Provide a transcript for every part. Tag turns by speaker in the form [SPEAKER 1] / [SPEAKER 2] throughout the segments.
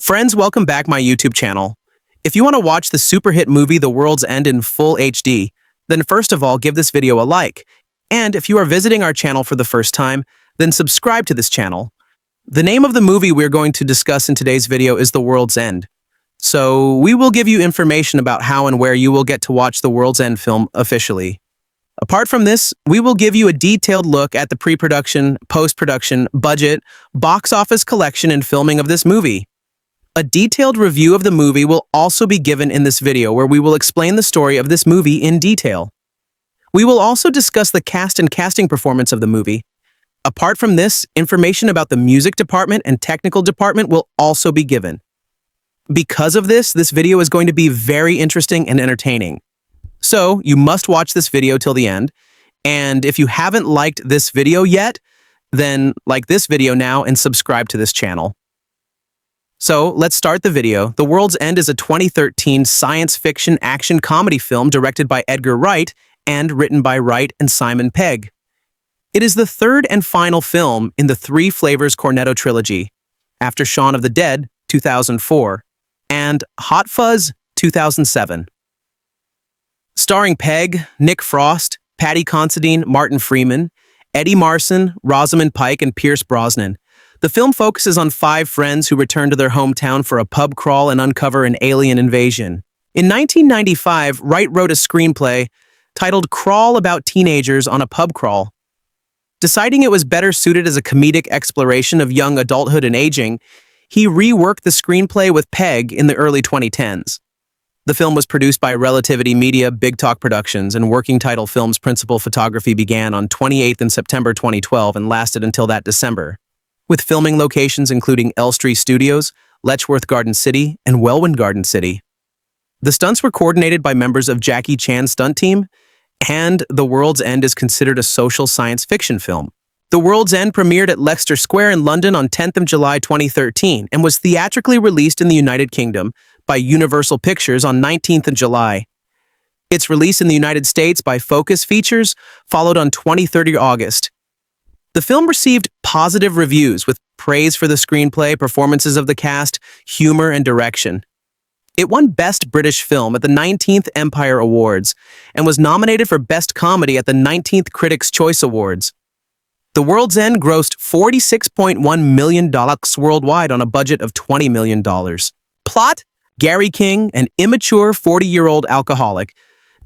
[SPEAKER 1] Friends, welcome back my YouTube channel. If you want to watch the super hit movie The World's End in full HD, then first of all, give this video a like. And if you are visiting our channel for the first time, then subscribe to this channel. The name of the movie we're going to discuss in today's video is The World's End. So we will give you information about how and where you will get to watch The World's End film officially. Apart from this, we will give you a detailed look at the pre-production, post-production, budget, box office collection and filming of this movie. A detailed review of the movie will also be given in this video where we will explain the story of this movie in detail. We will also discuss the cast and casting performance of the movie. Apart from this, information about the music department and technical department will also be given. Because of this video is going to be very interesting and entertaining. So, you must watch this video till the end, and if you haven't liked this video yet, then like this video now and subscribe to this channel. So, let's start the video. The World's End is a 2013 science fiction action comedy film directed by Edgar Wright and written by Wright and Simon Pegg. It is the third and final film in the Three Flavors Cornetto trilogy, after Shaun of the Dead, 2004, and Hot Fuzz, 2007. Starring Pegg, Nick Frost, Paddy Considine, Martin Freeman, Eddie Marsan, Rosamund Pike, and Pierce Brosnan. The film focuses on 5 friends who return to their hometown for a pub crawl and uncover an alien invasion. In 1995, Wright wrote a screenplay titled Crawl about teenagers on a pub crawl. Deciding it was better suited as a comedic exploration of young adulthood and aging, he reworked the screenplay with Pegg in the early 2010s. The film was produced by Relativity Media, Big Talk Productions, and Working Title Films' principal photography began on 28th in September 2012 and lasted until that December, with filming locations including Elstree Studios, Letchworth Garden City, and Welwyn Garden City. The stunts were coordinated by members of Jackie Chan's stunt team, and The World's End is considered a social science fiction film. The World's End premiered at Leicester Square in London on 10th of July 2013 and was theatrically released in the United Kingdom by Universal Pictures on 19th of July. Its release in the United States by Focus Features followed on 23rd of August. The film received positive reviews with praise for the screenplay, performances of the cast, humor, and direction. It won Best British Film at the 19th Empire Awards and was nominated for Best Comedy at the 19th Critics' Choice Awards. The World's End grossed $46.1 million worldwide on a budget of $20 million. Plot: Gary King, an immature 40-year-old alcoholic,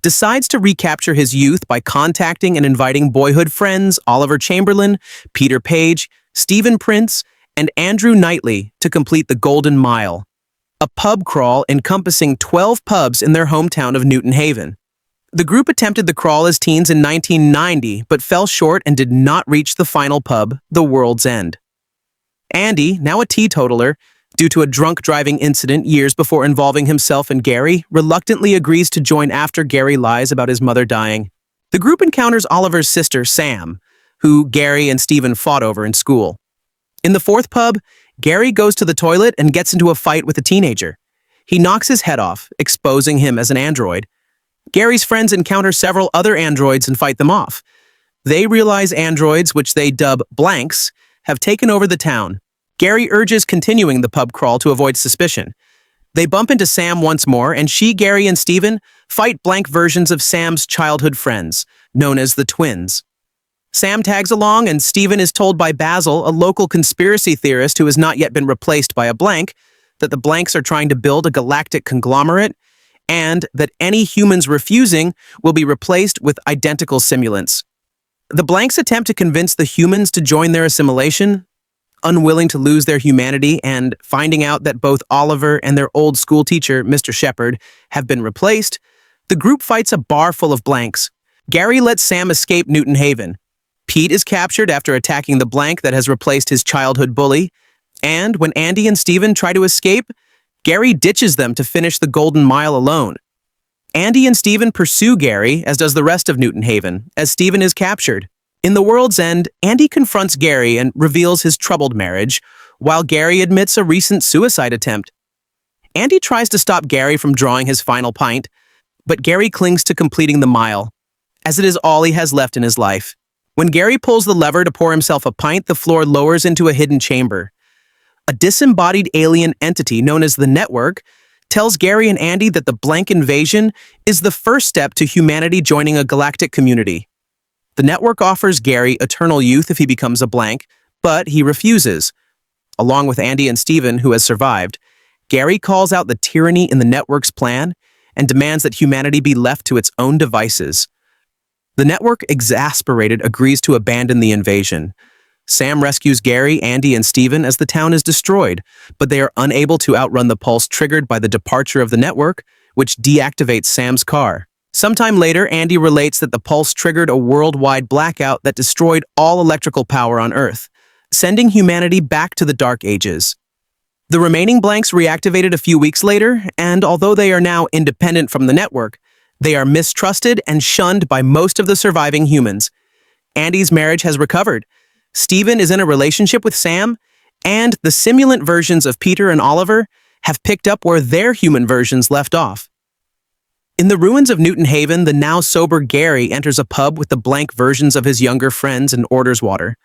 [SPEAKER 1] decides to recapture his youth by contacting and inviting boyhood friends Oliver Chamberlain, Peter Page, Stephen Prince, and Andrew Knightley to complete the Golden Mile, a pub crawl encompassing 12 pubs in their hometown of Newton Haven. The group attempted the crawl as teens in 1990, but fell short and did not reach the final pub, The World's End. Andy, now a teetotaler, due to a drunk driving incident years before involving himself and Gary, reluctantly agrees to join after Gary lies about his mother dying. The group encounters Oliver's sister, Sam, who Gary and Stephen fought over in school. In the fourth pub, Gary goes to the toilet and gets into a fight with a teenager. He knocks his head off, exposing him as an android. Gary's friends encounter several other androids and fight them off. They realize androids, which they dub blanks, have taken over the town. Gary urges continuing the pub crawl to avoid suspicion. They bump into Sam once more, and she, Gary, and Stephen fight blank versions of Sam's childhood friends, known as the Twins. Sam tags along, and Stephen is told by Basil, a local conspiracy theorist who has not yet been replaced by a blank, that the blanks are trying to build a galactic conglomerate, and that any humans refusing will be replaced with identical simulants. The blanks attempt to convince the humans to join their assimilation, unwilling to lose their humanity, and finding out that both Oliver and their old school teacher, Mr. Shepard, have been replaced, the group fights a bar full of blanks. Gary lets Sam escape Newton Haven. Pete is captured after attacking the blank that has replaced his childhood bully, and when Andy and Stephen try to escape, Gary ditches them to finish the Golden Mile alone. Andy and Stephen pursue Gary, as does the rest of Newton Haven, as Stephen is captured. In The World's End, Andy confronts Gary and reveals his troubled marriage, while Gary admits a recent suicide attempt. Andy tries to stop Gary from drawing his final pint, but Gary clings to completing the mile, as it is all he has left in his life. When Gary pulls the lever to pour himself a pint, the floor lowers into a hidden chamber. a disembodied alien entity known as the Network, tells Gary and Andy that the blank invasion is the first step to humanity joining a galactic community. The Network offers Gary eternal youth if he becomes a blank, but he refuses. Along with Andy and Steven, who has survived, Gary calls out the tyranny in the Network's plan and demands that humanity be left to its own devices. The Network, exasperated, agrees to abandon the invasion. Sam rescues Gary, Andy, and Steven as the town is destroyed, but they are unable to outrun the pulse triggered by the departure of the Network, which deactivates Sam's car. Sometime later, Andy relates that the pulse triggered a worldwide blackout that destroyed all electrical power on Earth, sending humanity back to the Dark Ages. The remaining blanks reactivated a few weeks later, and although they are now independent from the Network, they are mistrusted and shunned by most of the surviving humans. Andy's marriage has recovered. Steven is in a relationship with Sam, and the simulant versions of Peter and Oliver have picked up where their human versions left off. In the ruins of Newton Haven, the now sober Gary enters a pub with the blank versions of his younger friends and orders water.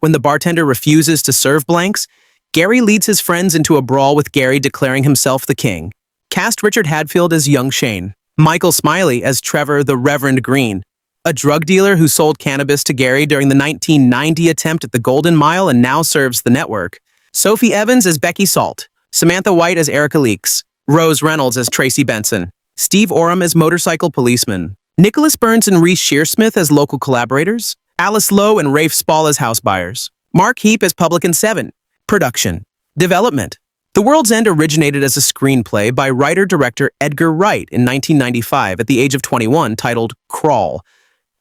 [SPEAKER 1] When the bartender refuses to serve blanks, Gary leads his friends into a brawl with Gary declaring himself the king. Cast Richard Hadfield as young Shane, Michael Smiley as Trevor the Reverend Green, a drug dealer who sold cannabis to Gary during the 1990 attempt at the Golden Mile and now serves the Network, Sophie Evans as Becky Salt, Samantha White as Erica Leaks, Rose Reynolds as Tracy Benson, Steve Oram as motorcycle policeman, Nicholas Burns and Reese Shearsmith as local collaborators, Alice Lowe and Rafe Spall as house buyers, Mark Heap as Publican 7. Production. Development. The World's End originated as a screenplay by writer-director Edgar Wright in 1995 at the age of 21, titled Crawl,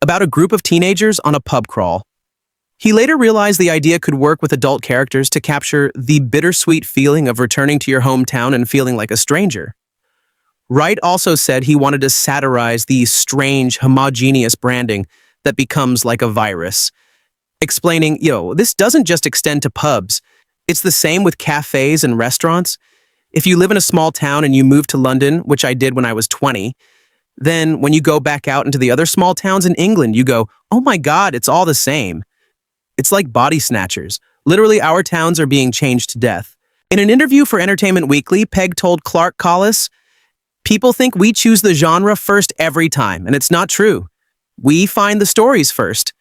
[SPEAKER 1] about a group of teenagers on a pub crawl. He later realized the idea could work with adult characters to capture the bittersweet feeling of returning to your hometown and feeling like a stranger. Wright also said he wanted to satirize the strange, homogeneous branding that becomes like a virus, explaining, this doesn't just extend to pubs. It's the same with cafes and restaurants. If you live in a small town and you move to London, which I did when I was 20, then when you go back out into the other small towns in England, you go, oh my God, it's all the same. It's like body snatchers. Literally, our towns are being changed to death. In an interview for Entertainment Weekly, Pegg told Clark Collis, "People think we choose the genre first every time, and it's not true. We find the stories first."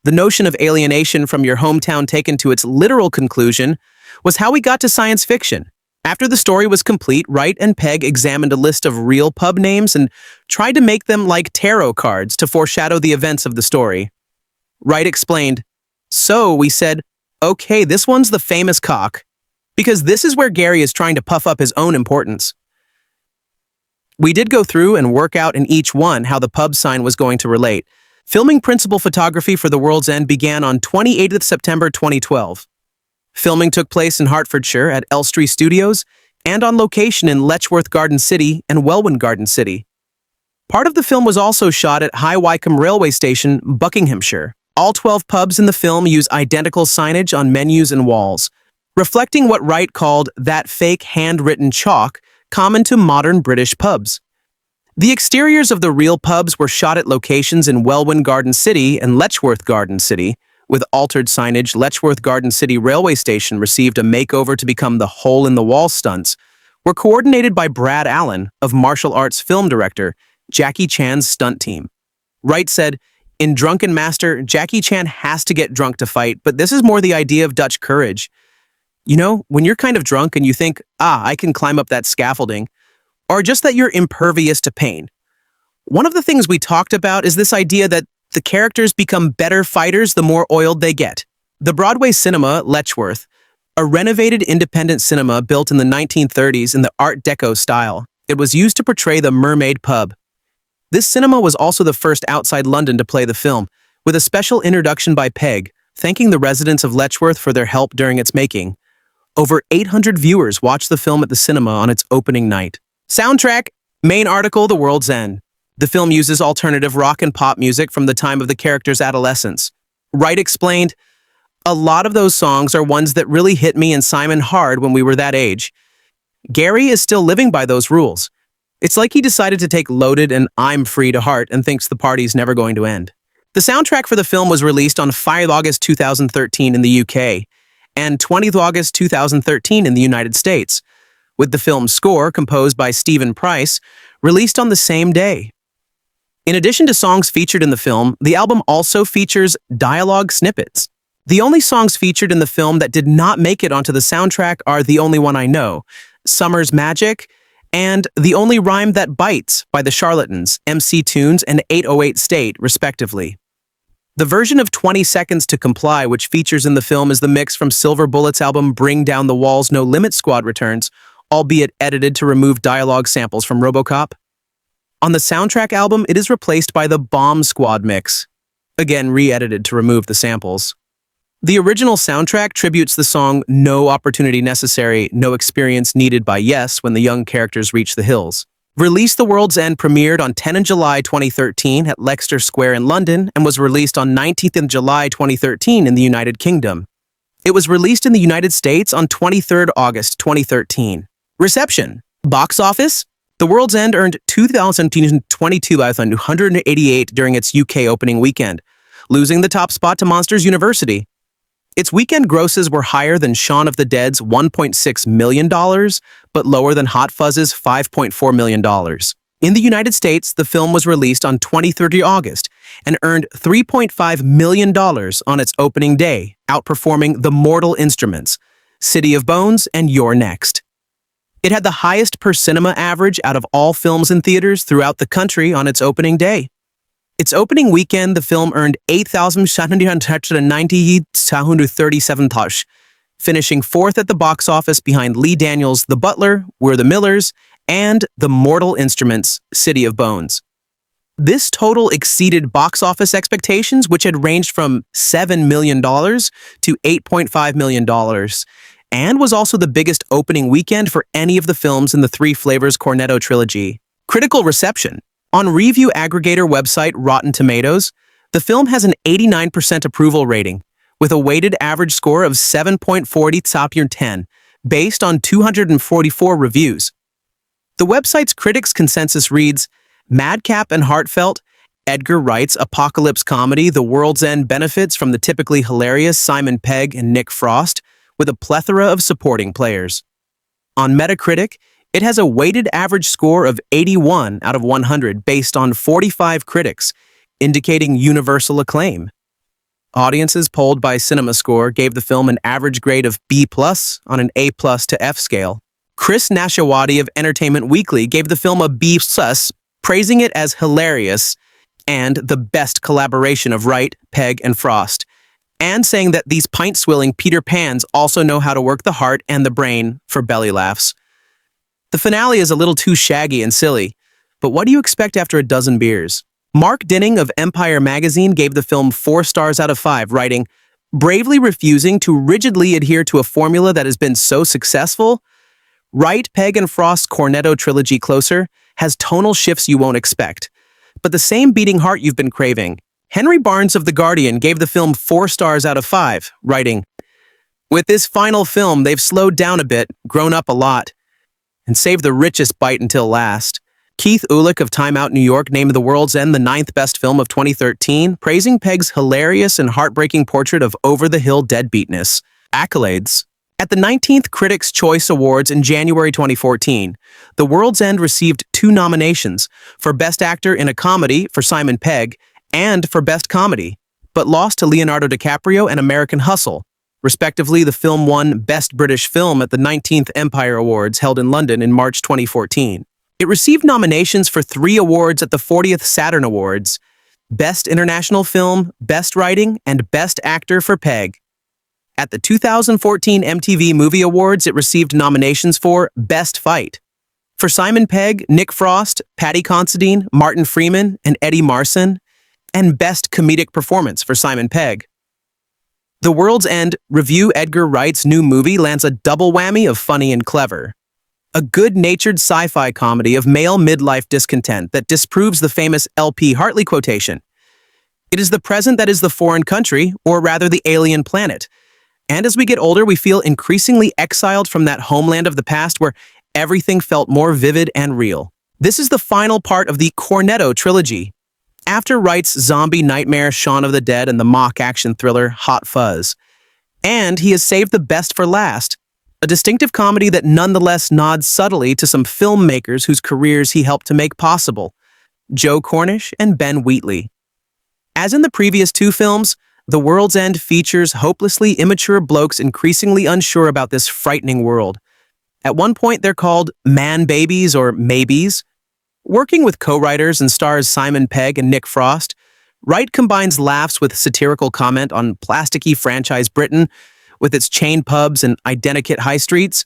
[SPEAKER 1] The notion of alienation from your hometown taken to its literal conclusion was how we got to science fiction. After the story was complete, Wright and Pegg examined a list of real pub names and tried to make them like tarot cards to foreshadow the events of the story. Wright explained, "So we said, okay, this one's the famous cock, because this is where Gary is trying to puff up his own importance. We did go through and work out in each one how the pub sign was going to relate. Filming principal photography for The World's End began on 28th September 2012. Filming took place in Hertfordshire at Elstree Studios and on location in Letchworth Garden City and Welwyn Garden City. Part of the film was also shot at High Wycombe Railway Station, Buckinghamshire. All 12 pubs in the film use identical signage on menus and walls, reflecting what Wright called that fake handwritten chalk common to modern British pubs. The exteriors of the real pubs were shot at locations in Welwyn Garden City and Letchworth Garden City. With altered signage, Letchworth Garden City Railway Station received a makeover to become the hole-in-the-wall stunts, were coordinated by Brad Allen of martial arts film director Jackie Chan's stunt team. Wright said, "In Drunken Master, Jackie Chan has to get drunk to fight, but this is more the idea of Dutch courage. When you're kind of drunk and you think, I can climb up that scaffolding, or just that you're impervious to pain." One of the things we talked about is this idea that the characters become better fighters the more oiled they get. The Broadway Cinema, Letchworth, a renovated independent cinema built in the 1930s in the Art Deco style. It was used to portray the Mermaid Pub. This cinema was also the first outside London to play the film, with a special introduction by Pegg, thanking the residents of Letchworth for their help during its making. Over 800 viewers watched the film at the cinema on its opening night. Soundtrack. Main article, The World's End. The film uses alternative rock and pop music from the time of the character's adolescence. Wright explained, "A lot of those songs are ones that really hit me and Simon hard when we were that age. Gary is still living by those rules. It's like he decided to take Loaded and I'm Free to heart and thinks the party's never going to end." The soundtrack for the film was released on 5 August 2013 in the UK and 20th August 2013 in the United States, with the film's score, composed by Stephen Price, released on the same day. In addition to songs featured in the film, the album also features dialogue snippets. The only songs featured in the film that did not make it onto the soundtrack are The Only One I Know, Summer's Magic, and The Only Rhyme That Bites by The Charlatans, MC Tunes, and 808 State, respectively. The version of 20 Seconds to Comply, which features in the film, is the mix from Silver Bullet's album Bring Down the Walls No Limit Squad returns, albeit edited to remove dialogue samples from RoboCop. On the soundtrack album, it is replaced by the Bomb Squad mix, again re-edited to remove the samples. The original soundtrack tributes the song No Opportunity Necessary, No Experience Needed by Yes when the young characters reach the hills. Released The World's End premiered on 10 July 2013 at Leicester Square in London and was released on 19th July 2013 in the United Kingdom. It was released in the United States on 23rd August 2013. Reception. Box office. The World's End earned $2,022,188 during its UK opening weekend, losing the top spot to Monsters University. Its weekend grosses were higher than Shaun of the Dead's $1.6 million, but lower than Hot Fuzz's $5.4 million. In the United States, the film was released on 23rd August and earned $3.5 million on its opening day, outperforming The Mortal Instruments, City of Bones, and You're Next. It had the highest per cinema average out of all films in theaters throughout the country on its opening day. Its opening weekend, the film earned $8,790,737, finishing fourth at the box office behind Lee Daniels' The Butler, We're the Millers, and The Mortal Instruments, City of Bones. This total exceeded box office expectations, which had ranged from $7 million to $8.5 million, and was also the biggest opening weekend for any of the films in the Three Flavors Cornetto trilogy. Critical reception. On review aggregator website Rotten Tomatoes, the film has an 89% approval rating, with a weighted average score of 7.40 top 10, based on 244 reviews. The website's critics' consensus reads, "Madcap and heartfelt, Edgar Wright's apocalypse comedy The World's End benefits from the typically hilarious Simon Pegg and Nick Frost, with a plethora of supporting players." On Metacritic, it has a weighted average score of 81 out of 100 based on 45 critics, indicating universal acclaim. Audiences polled by CinemaScore gave the film an average grade of B+ on an A+ to F scale. Chris Nashawati of Entertainment Weekly gave the film a B+, praising it as hilarious and the best collaboration of Wright, Pegg, and Frost, and saying that these pint-swilling Peter Pans also know how to work the heart and the brain for belly laughs. The finale is a little too shaggy and silly, but what do you expect after a dozen beers? Mark Dinning of Empire magazine gave the film 4 stars out of 5, writing, "Bravely refusing to rigidly adhere to a formula that has been so successful, Wright, Pegg, and Frost's Cornetto trilogy Closer has tonal shifts you won't expect, but the same beating heart you've been craving." Henry Barnes of The Guardian gave the film 4 stars out of 5, writing, "With this final film, they've slowed down a bit, grown up a lot, and saved the richest bite until last." Keith Ulick of Time Out New York named The World's End the 9th best film of 2013, praising Pegg's hilarious and heartbreaking portrait of over-the-hill deadbeatness. Accolades. At the 19th Critics' Choice Awards in January 2014, The World's End received 2 nominations, for Best Actor in a Comedy for Simon Pegg and for Best Comedy, but lost to Leonardo DiCaprio and American Hustle. Respectively, the film won Best British Film at the 19th Empire Awards held in London in March 2014. It received nominations for 3 awards at the 40th Saturn Awards: Best International Film, Best Writing, and Best Actor for Pegg. At the 2014 MTV Movie Awards, it received nominations for Best Fight for Simon Pegg, Nick Frost, Paddy Considine, Martin Freeman, and Eddie Marsan, and Best Comedic Performance for Simon Pegg. The World's End review Edgar Wright's new movie lands a double whammy of funny and clever. A good-natured sci-fi comedy of male midlife discontent that disproves the famous L.P. Hartley quotation. It is the present that is the foreign country, or rather the alien planet. And as we get older, we feel increasingly exiled from that homeland of the past where everything felt more vivid and real. This is the final part of the Cornetto trilogy. After Wright's zombie nightmare Shaun of the Dead and the mock action thriller Hot Fuzz, And he has saved the best for last, a distinctive comedy that nonetheless nods subtly to some filmmakers whose careers he helped to make possible, Joe Cornish and Ben Wheatley. As in the previous two films, The World's End features hopelessly immature blokes increasingly unsure about this frightening world. At one point, they're called man-babies or maybes. Working with co-writers and stars Simon Pegg and Nick Frost, Wright combines laughs with satirical comment on plasticky franchise Britain, with its chain pubs and identikit high streets,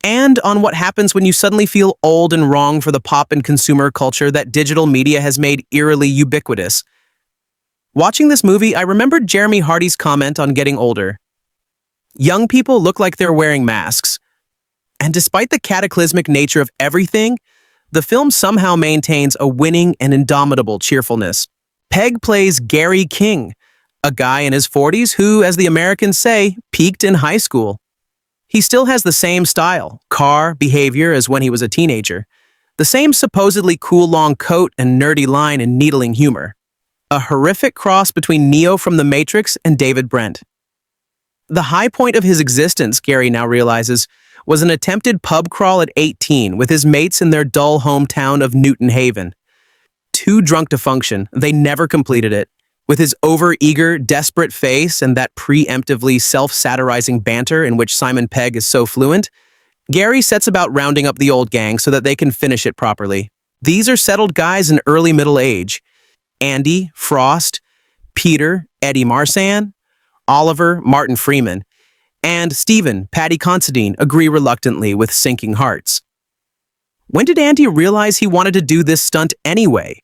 [SPEAKER 1] and on what happens when you suddenly feel old and wrong for the pop and consumer culture that digital media has made eerily ubiquitous. Watching this movie, I remembered Jeremy Hardy's comment on getting older. Young people look like they're wearing masks. And despite the cataclysmic nature of everything, the film somehow maintains a winning and indomitable cheerfulness. Pegg plays Gary King, a guy in his 40s who, as the Americans say, peaked in high school. He still has the same style, car, behavior as when he was a teenager, the same supposedly cool long coat and nerdy line and needling humor. A horrific cross between Neo from The Matrix and David Brent. The high point of his existence, Gary now realizes, was an attempted pub crawl at 18 with his mates in their dull hometown of Newton Haven. Too drunk to function, they never completed it. With his over-eager, desperate face and that preemptively self-satirizing banter in which Simon Pegg is so fluent, Gary sets about rounding up the old gang so that they can finish it properly. These are settled guys in early middle age. Andy, Frost, Peter, Eddie Marsan, Oliver, Martin Freeman, and Stephen, Paddy Considine agree reluctantly with sinking hearts. When did Andy realize he wanted to do this stunt anyway?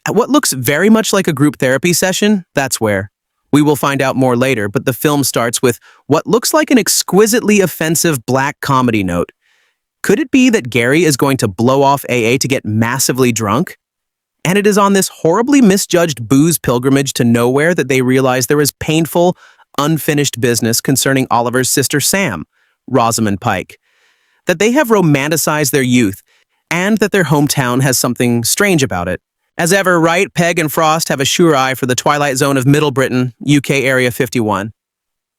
[SPEAKER 1] At what looks very much like a group therapy session, that's where. We will find out more later, but the film starts with what looks like an exquisitely offensive black comedy note. Could it be that Gary is going to blow off AA to get massively drunk? And it is on this horribly misjudged booze pilgrimage to nowhere that they realize there is painful, unfinished business concerning Oliver's sister Sam, Rosamund Pike, that they have romanticized their youth, and that their hometown has something strange about it. As ever, Wright, Pegg, and Frost have a sure eye for the twilight zone of Middle Britain, UK Area 51.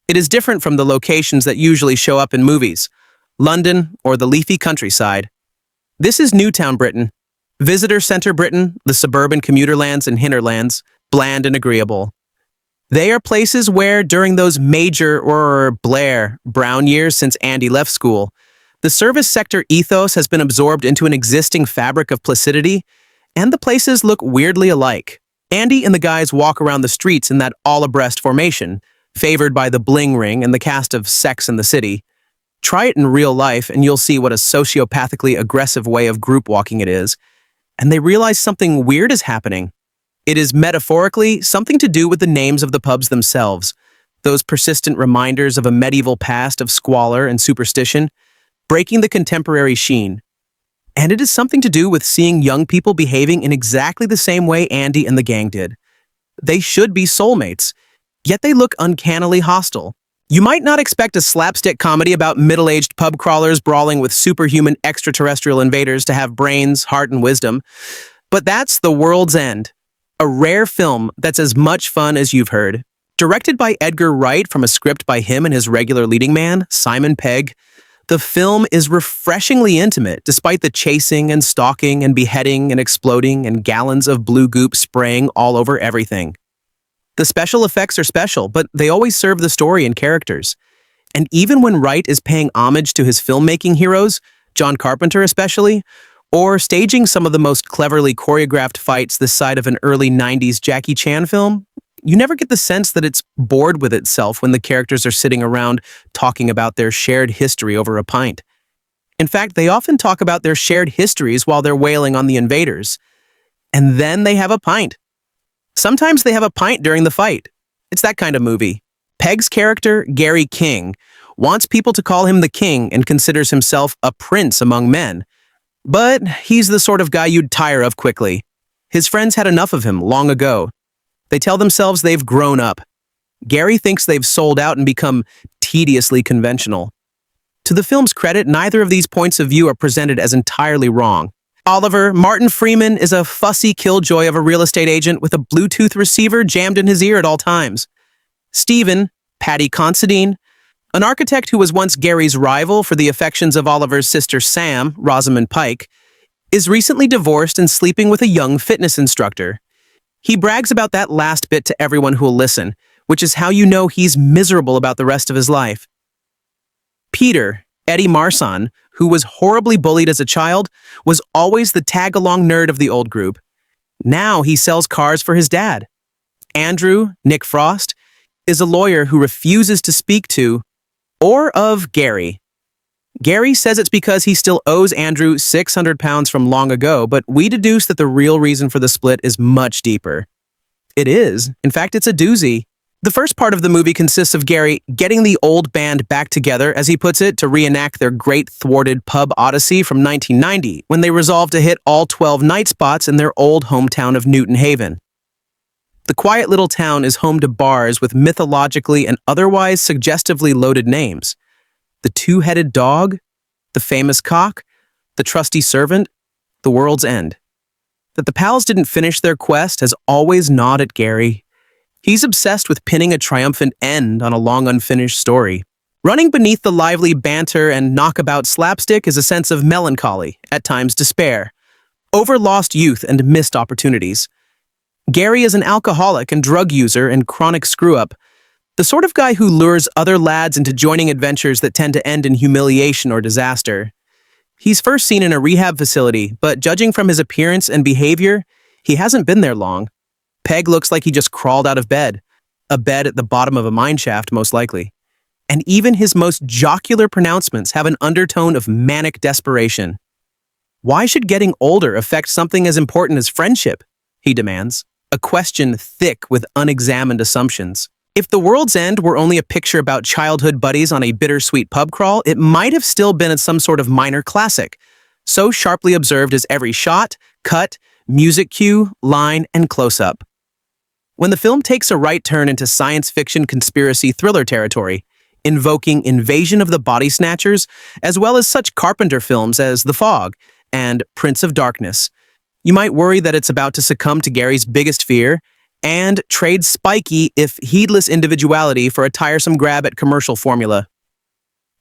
[SPEAKER 1] It is different from the locations that usually show up in movies, London or the leafy countryside. This is Newtown Britain, Visitor Center Britain, the suburban commuter lands and hinterlands, bland and agreeable. They are places where, during those major brown years since Andy left school, the service sector ethos has been absorbed into an existing fabric of placidity, and the places look weirdly alike. Andy and the guys walk around the streets in that all-abreast formation, favored by the bling ring and the cast of Sex and the City. Try it in real life and you'll see what a sociopathically aggressive way of group walking it is. And they realize something weird is happening. It is metaphorically something to do with the names of the pubs themselves, those persistent reminders of a medieval past of squalor and superstition, breaking the contemporary sheen. And it is something to do with seeing young people behaving in exactly the same way Andy and the gang did. They should be soulmates, yet they look uncannily hostile. You might not expect a slapstick comedy about middle-aged pub crawlers brawling with superhuman extraterrestrial invaders to have brains, heart, and wisdom, but that's The World's End, a rare film that's as much fun as you've heard. Directed by Edgar Wright from a script by him and his regular leading man, Simon Pegg, the film is refreshingly intimate despite the chasing and stalking and beheading and exploding and gallons of blue goop spraying all over everything. The special effects are special, but they always serve the story and characters. And even when Wright is paying homage to his filmmaking heroes, John Carpenter especially, or staging some of the most cleverly choreographed fights this side of an early 90s Jackie Chan film, you never get the sense that it's bored with itself when the characters are sitting around talking about their shared history over a pint. In fact, they often talk about their shared histories while they're wailing on the invaders. And then they have a pint. Sometimes they have a pint during the fight. It's that kind of movie. Pegg's character, Gary King, wants people to call him the king and considers himself a prince among men. But he's the sort of guy you'd tire of quickly. His friends had enough of him long ago. They tell themselves they've grown up. Gary thinks they've sold out and become tediously conventional. To the film's credit, neither of these points of view are presented as entirely wrong. Oliver, Martin Freeman, is a fussy killjoy of a real estate agent with a Bluetooth receiver jammed in his ear at all times. Stephen, Paddy Considine, An architect who was once Gary's rival for the affections of Oliver's sister Sam, Rosamund Pike, is recently divorced and sleeping with a young fitness instructor. He brags about that last bit to everyone who will listen, which is how you know he's miserable about the rest of his life. Peter, Eddie Marsan, who was horribly bullied as a child, was always the tag-along nerd of the old group. Now he sells cars for his dad. Andrew, Nick Frost, is a lawyer who refuses to speak to or of Gary. Gary says it's because he still owes Andrew 600 pounds from long ago, but we deduce that the real reason for the split is much deeper. It is. In fact, it's a doozy. The first part of the movie consists of Gary getting the old band back together, as he puts it, to reenact their great thwarted pub odyssey from 1990, when they resolved to hit all 12 night spots in their old hometown of Newton Haven. The quiet little town is home to bars with mythologically and otherwise suggestively loaded names. The two-headed dog, the famous cock, the trusty servant, the world's end. That the pals didn't finish their quest has always gnawed at Gary. He's obsessed with pinning a triumphant end on a long unfinished story. Running beneath the lively banter and knockabout slapstick is a sense of melancholy, at times despair, over lost youth and missed opportunities. Gary is an alcoholic and drug user and chronic screw-up, the sort of guy who lures other lads into joining adventures that tend to end in humiliation or disaster. He's first seen in a rehab facility, but judging from his appearance and behavior, he hasn't been there long. Pegg looks like he just crawled out of bed, a bed at the bottom of a mine shaft, most likely. And even his most jocular pronouncements have an undertone of manic desperation. Why should getting older affect something as important as friendship? He demands, a question thick with unexamined assumptions. If The World's End were only a picture about childhood buddies on a bittersweet pub crawl, it might have still been some sort of minor classic, so sharply observed as every shot, cut, music cue, line, and close-up. When the film takes a right turn into science fiction conspiracy thriller territory, invoking Invasion of the Body Snatchers, as well as such Carpenter films as The Fog and Prince of Darkness, you might worry that it's about to succumb to Gary's biggest fear and trade spiky, if heedless individuality for a tiresome grab at commercial formula.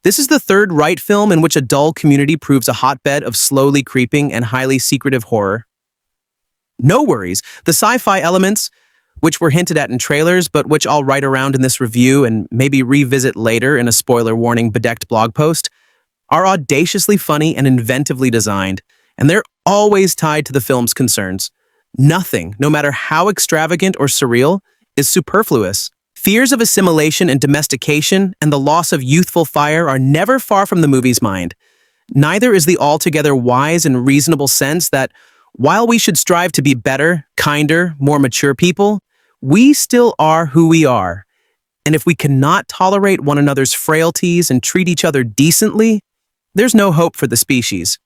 [SPEAKER 1] This is the third Wright film in which a dull community proves a hotbed of slowly creeping and highly secretive horror. No worries, the sci-fi elements, which were hinted at in trailers but which I'll write around in this review and maybe revisit later in a spoiler warning bedecked blog post, are audaciously funny and inventively designed, and they're always tied to the film's concerns. Nothing, no matter how extravagant or surreal, is superfluous. Fears of assimilation and domestication and the loss of youthful fire are never far from the movie's mind. Neither is the altogether wise and reasonable sense that, while we should strive to be better, kinder, more mature people, we still are who we are. And if we cannot tolerate one another's frailties and treat each other decently, there's no hope for the species.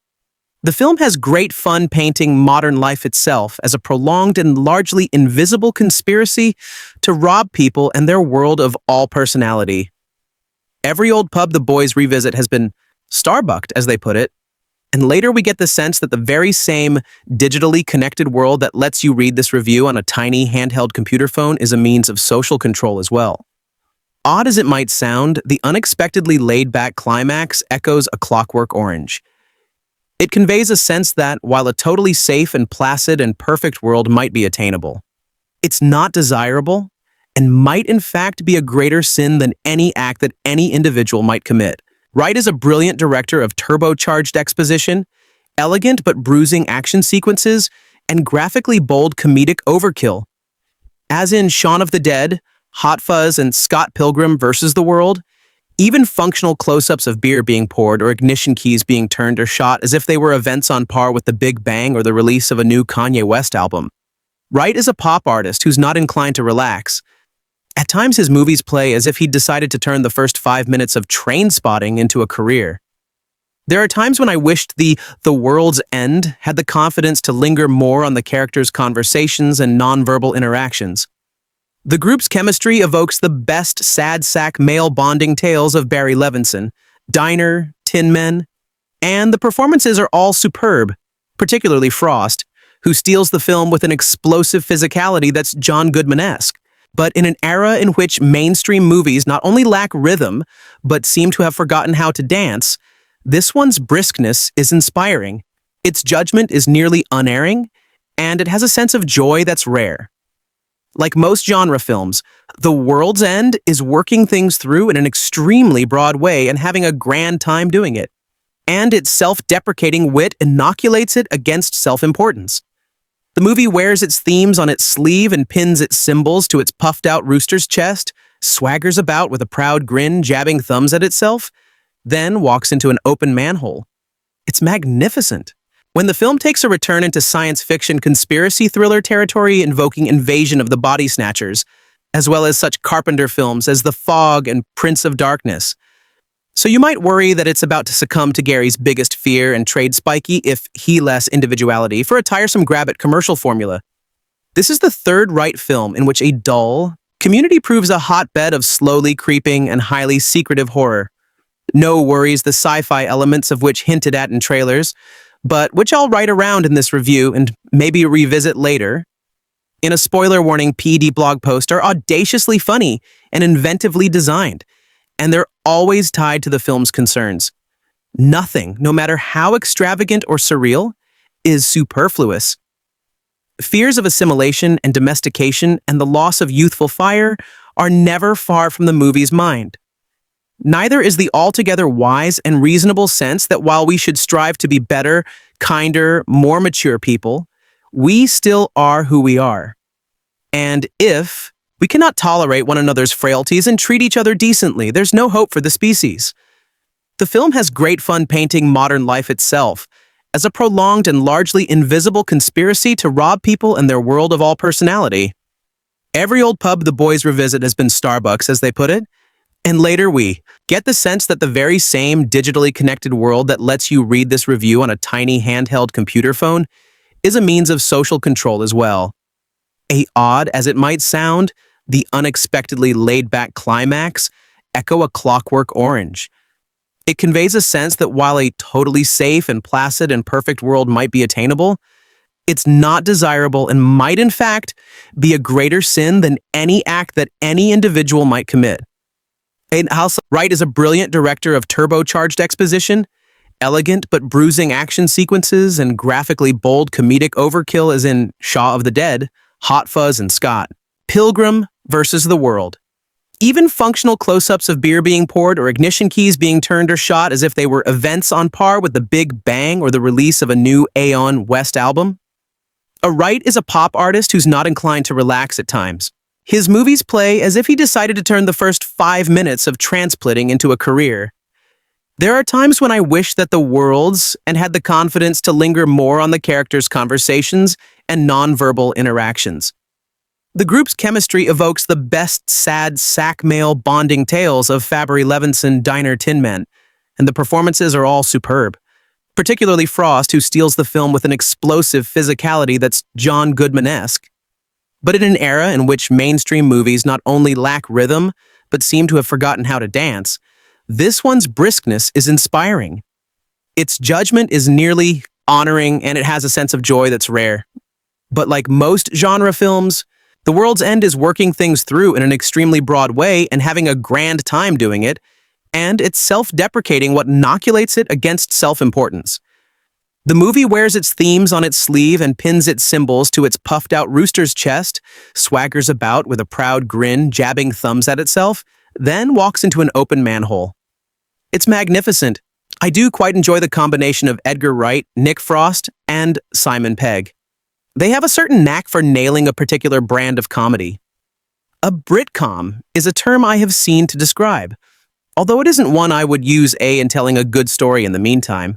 [SPEAKER 1] The film has great fun painting modern life itself as a prolonged and largely invisible conspiracy to rob people and their world of all personality. Every old pub the boys revisit has been starbucked, as they put it, and later we get the sense that the very same digitally connected world that lets you read this review on a tiny handheld computer phone is a means of social control as well. Odd as it might sound, the unexpectedly laid-back climax echoes A Clockwork Orange. It conveys a sense that, while a totally safe and placid and perfect world might be attainable, it's not desirable and might in fact be a greater sin than any act that any individual might commit. Wright is a brilliant director of turbocharged exposition, elegant but bruising action sequences, and graphically bold comedic overkill. As in Shaun of the Dead, Hot Fuzz, and Scott Pilgrim vs. the World, even functional close-ups of beer being poured or ignition keys being turned are shot as if they were events on par with the Big Bang or the release of a new Kanye West album. Wright is a pop artist who's not inclined to relax. At times his movies play as if he'd decided to turn the first 5 minutes of train spotting into a career. There are times when I wished The World's End had the confidence to linger more on the characters' conversations and nonverbal interactions. The group's chemistry evokes the best sad sack male bonding tales of Barry Levinson, Diner, Tin Men, and the performances are all superb, particularly Frost, who steals the film with an explosive physicality that's John Goodman-esque. But in an era in which mainstream movies not only lack rhythm, but seem to have forgotten how to dance, this one's briskness is inspiring. Its judgment is nearly unerring, and it has a sense of joy that's rare. Like most genre films, The World's End is working things through in an extremely broad way and having a grand time doing it. And its self-deprecating wit inoculates it against self-importance. The movie wears its themes on its sleeve and pins its symbols to its puffed-out rooster's chest, swaggers about with a proud grin, jabbing thumbs at itself, then walks into an open manhole. It's magnificent. When the film takes a return into science fiction conspiracy thriller territory invoking Invasion of the Body Snatchers, as well as such Carpenter films as The Fog and Prince of Darkness. So you might worry that it's about to succumb to Gary's biggest fear and trade spiky, if he less individuality, for a tiresome grab-at commercial formula. This is the third Wright film in which a dull community proves a hotbed of slowly creeping and highly secretive horror. No worries the sci-fi elements of which hinted at in trailers, but which I'll write around in this review and maybe revisit later. In a spoiler warning PD blog post are audaciously funny and inventively designed, and they're always tied to the film's concerns. Nothing, no matter how extravagant or surreal, is superfluous. Fears of assimilation and domestication and the loss of youthful fire are never far from the movie's mind. Neither is the altogether wise and reasonable sense that while we should strive to be better, kinder, more mature people, we still are who we are. And if we cannot tolerate one another's frailties and treat each other decently, there's no hope for the species. The film has great fun painting modern life itself as a prolonged and largely invisible conspiracy to rob people and their world of all personality. Every old pub the boys revisit has been Starbucks, as they put it, and later we get the sense that the very same digitally connected world that lets you read this review on a tiny handheld computer phone is a means of social control as well. Odd as it might sound, the unexpectedly laid-back climax echo A Clockwork Orange. It conveys a sense that while a totally safe and placid and perfect world might be attainable, it's not desirable and might in fact be a greater sin than any act that any individual might commit. Wright is a brilliant director of turbocharged exposition, elegant but bruising action sequences, and graphically bold comedic overkill as in Shaun of the Dead, Hot Fuzz, and Scott. Pilgrim versus the World. Even functional close-ups of beer being poured or ignition keys being turned or shot as if they were events on par with the Big Bang or the release of a new Aeon West album. Wright is a pop artist who's not inclined to relax at times. His movies play as if he decided to turn the first 5 minutes of transplitting into a career. There are times when I wish that the worlds and had the confidence to linger more on the characters' conversations and nonverbal interactions. The group's chemistry evokes the best sad sack male bonding tales of Fabry Levinson Diner Tin Men, and the performances are all superb. Particularly Frost, who steals the film with an explosive physicality that's John Goodman-esque. But in an era in which mainstream movies not only lack rhythm, but seem to have forgotten how to dance, this one's briskness is inspiring. Its judgment is nearly honoring, and it has a sense of joy that's rare. But like most genre films, The World's End is working things through in an extremely broad way and having a grand time doing it, and it's self-deprecating what inoculates it against self-importance. The movie wears its themes on its sleeve and pins its symbols to its puffed-out rooster's chest, swaggers about with a proud grin, jabbing thumbs at itself, then walks into an open manhole. It's magnificent. I do quite enjoy the combination of Edgar Wright, Nick Frost, and Simon Pegg. They have a certain knack for nailing a particular brand of comedy. A Britcom is a term I have seen to describe, although it isn't one I would use in telling a good story in the meantime.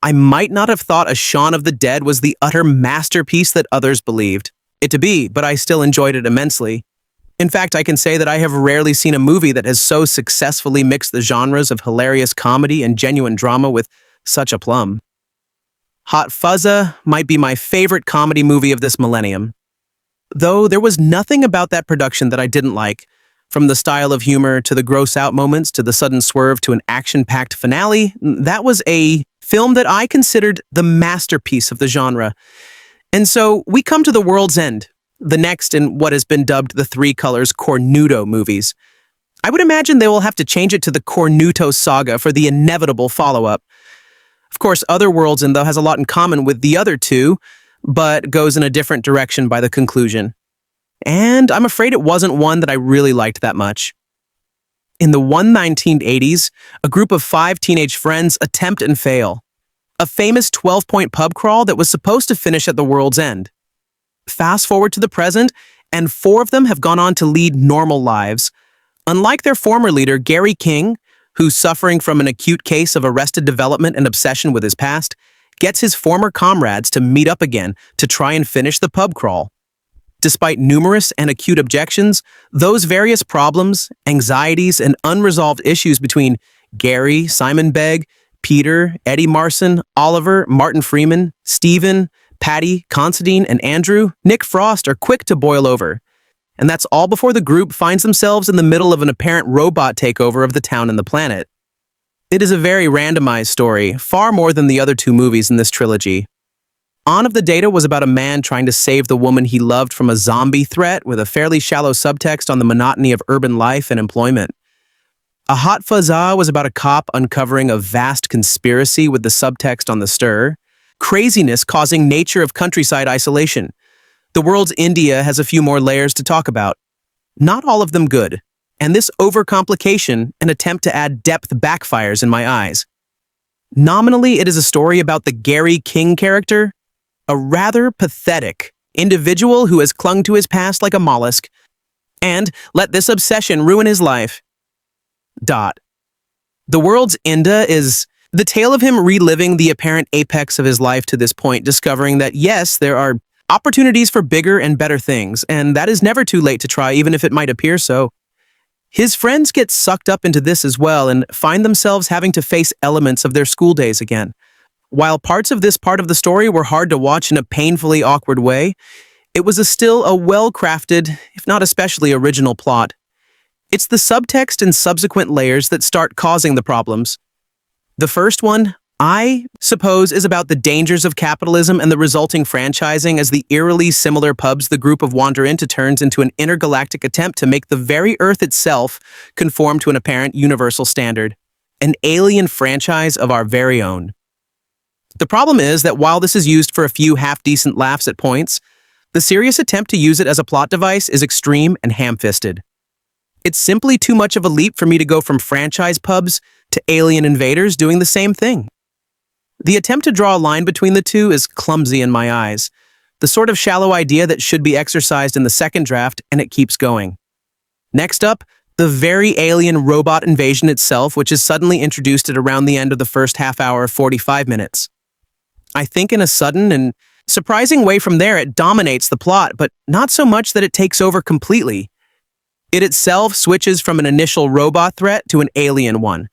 [SPEAKER 1] I might not have thought a Shaun of the Dead was the utter masterpiece that others believed it to be, but I still enjoyed it immensely. In fact, I can say that I have rarely seen a movie that has so successfully mixed the genres of hilarious comedy and genuine drama with such aplomb. Hot Fuzza might be my favorite comedy movie of this millennium. Though there was nothing about that production that I didn't like, from the style of humor to the gross-out moments to the sudden swerve to an action-packed finale, that was a film that I considered the masterpiece of the genre. And so we come to The World's End, the next in what has been dubbed the Three Colors Cornuto movies. I would imagine they will have to change it to the Cornuto Saga for the inevitable follow-up. Of course, Otherworlds, though, has a lot in common with the other two, but goes in a different direction by the conclusion. And I'm afraid it wasn't one that I really liked that much. In the 1980s, a group of 5 teenage friends attempt and fail. A famous 12-point pub crawl that was supposed to finish at the world's end. Fast forward to the present, and 4 of them have gone on to lead normal lives. Unlike their former leader, Gary King, who's suffering from an acute case of arrested development and obsession with his past, gets his former comrades to meet up again to try and finish the pub crawl. Despite numerous and acute objections, those various problems, anxieties, and unresolved issues between Gary, Simon Pegg, Peter, Eddie Marson, Oliver, Martin Freeman, Stephen, Patty, Considine, and Andrew, Nick Frost are quick to boil over. And that's all before the group finds themselves in the middle of an apparent robot takeover of the town and the planet. It is a very randomized story, far more than the other 2 movies in this trilogy. On of the Data was about a man trying to save the woman he loved from a zombie threat with a fairly shallow subtext on the monotony of urban life and employment. A Hot Fuzz-Ah was about a cop uncovering a vast conspiracy with the subtext on the stir. Craziness causing nature of countryside isolation. The World's India has a few more layers to talk about. Not all of them good, and this overcomplication, an attempt to add depth, backfires in my eyes. Nominally, it is a story about the Gary King character, a rather pathetic individual who has clung to his past like a mollusk, and let this obsession ruin his life. The World's India is the tale of him reliving the apparent apex of his life to this point, discovering that yes, there are opportunities for bigger and better things, and that is never too late to try, even if it might appear so. His friends get sucked up into this as well and find themselves having to face elements of their school days again. While parts of this part of the story were hard to watch in a painfully awkward way, it was still a well-crafted, if not especially original plot. It's the subtext and subsequent layers that start causing the problems. The first one, I suppose, is about the dangers of capitalism and the resulting franchising as the eerily similar pubs the group of wander into turns into an intergalactic attempt to make the very Earth itself conform to an apparent universal standard. An alien franchise of our very own. The problem is that while this is used for a few half-decent laughs at points, the serious attempt to use it as a plot device is extreme and ham-fisted. It's simply too much of a leap for me to go from franchise pubs to alien invaders doing the same thing. The attempt to draw a line between the two is clumsy in my eyes, the sort of shallow idea that should be exercised in the second draft, and it keeps going. Next up, the very alien robot invasion itself, which is suddenly introduced at around the end of the first half hour of 45 minutes. I think in a sudden and surprising way from there it dominates the plot, but not so much that it takes over completely. It itself switches from an initial robot threat to an alien one.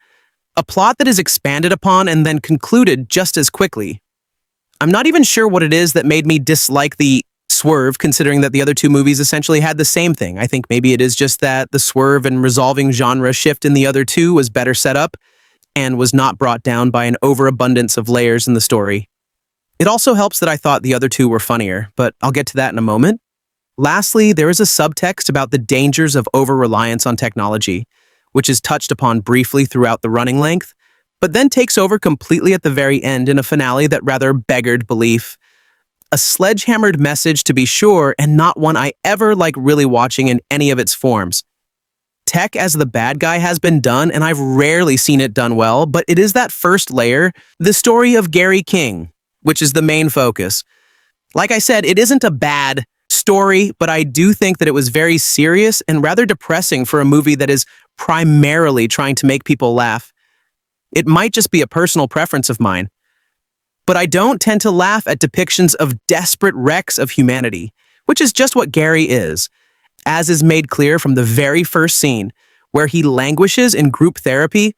[SPEAKER 1] A plot that is expanded upon and then concluded just as quickly. I'm not even sure what it is that made me dislike the swerve, considering that the other 2 movies essentially had the same thing. I think maybe it is just that the swerve and resolving genre shift in the other 2 was better set up and was not brought down by an overabundance of layers in the story. It also helps that I thought the other 2 were funnier, but I'll get to that in a moment. Lastly, there is a subtext about the dangers of over-reliance on technology, which is touched upon briefly throughout the running length, but then takes over completely at the very end in a finale that rather beggared belief. A sledgehammered message, to be sure, and not one I ever like really watching in any of its forms. Tech as the bad guy has been done, and I've rarely seen it done well, but it is that first layer, the story of Gary King, which is the main focus. Like I said, it isn't a bad story, but I do think that it was very serious and rather depressing for a movie that is primarily trying to make people laugh. It might just be a personal preference of mine, but I don't tend to laugh at depictions of desperate wrecks of humanity, which is just what Gary is, as is made clear from the very first scene, where he languishes in group therapy,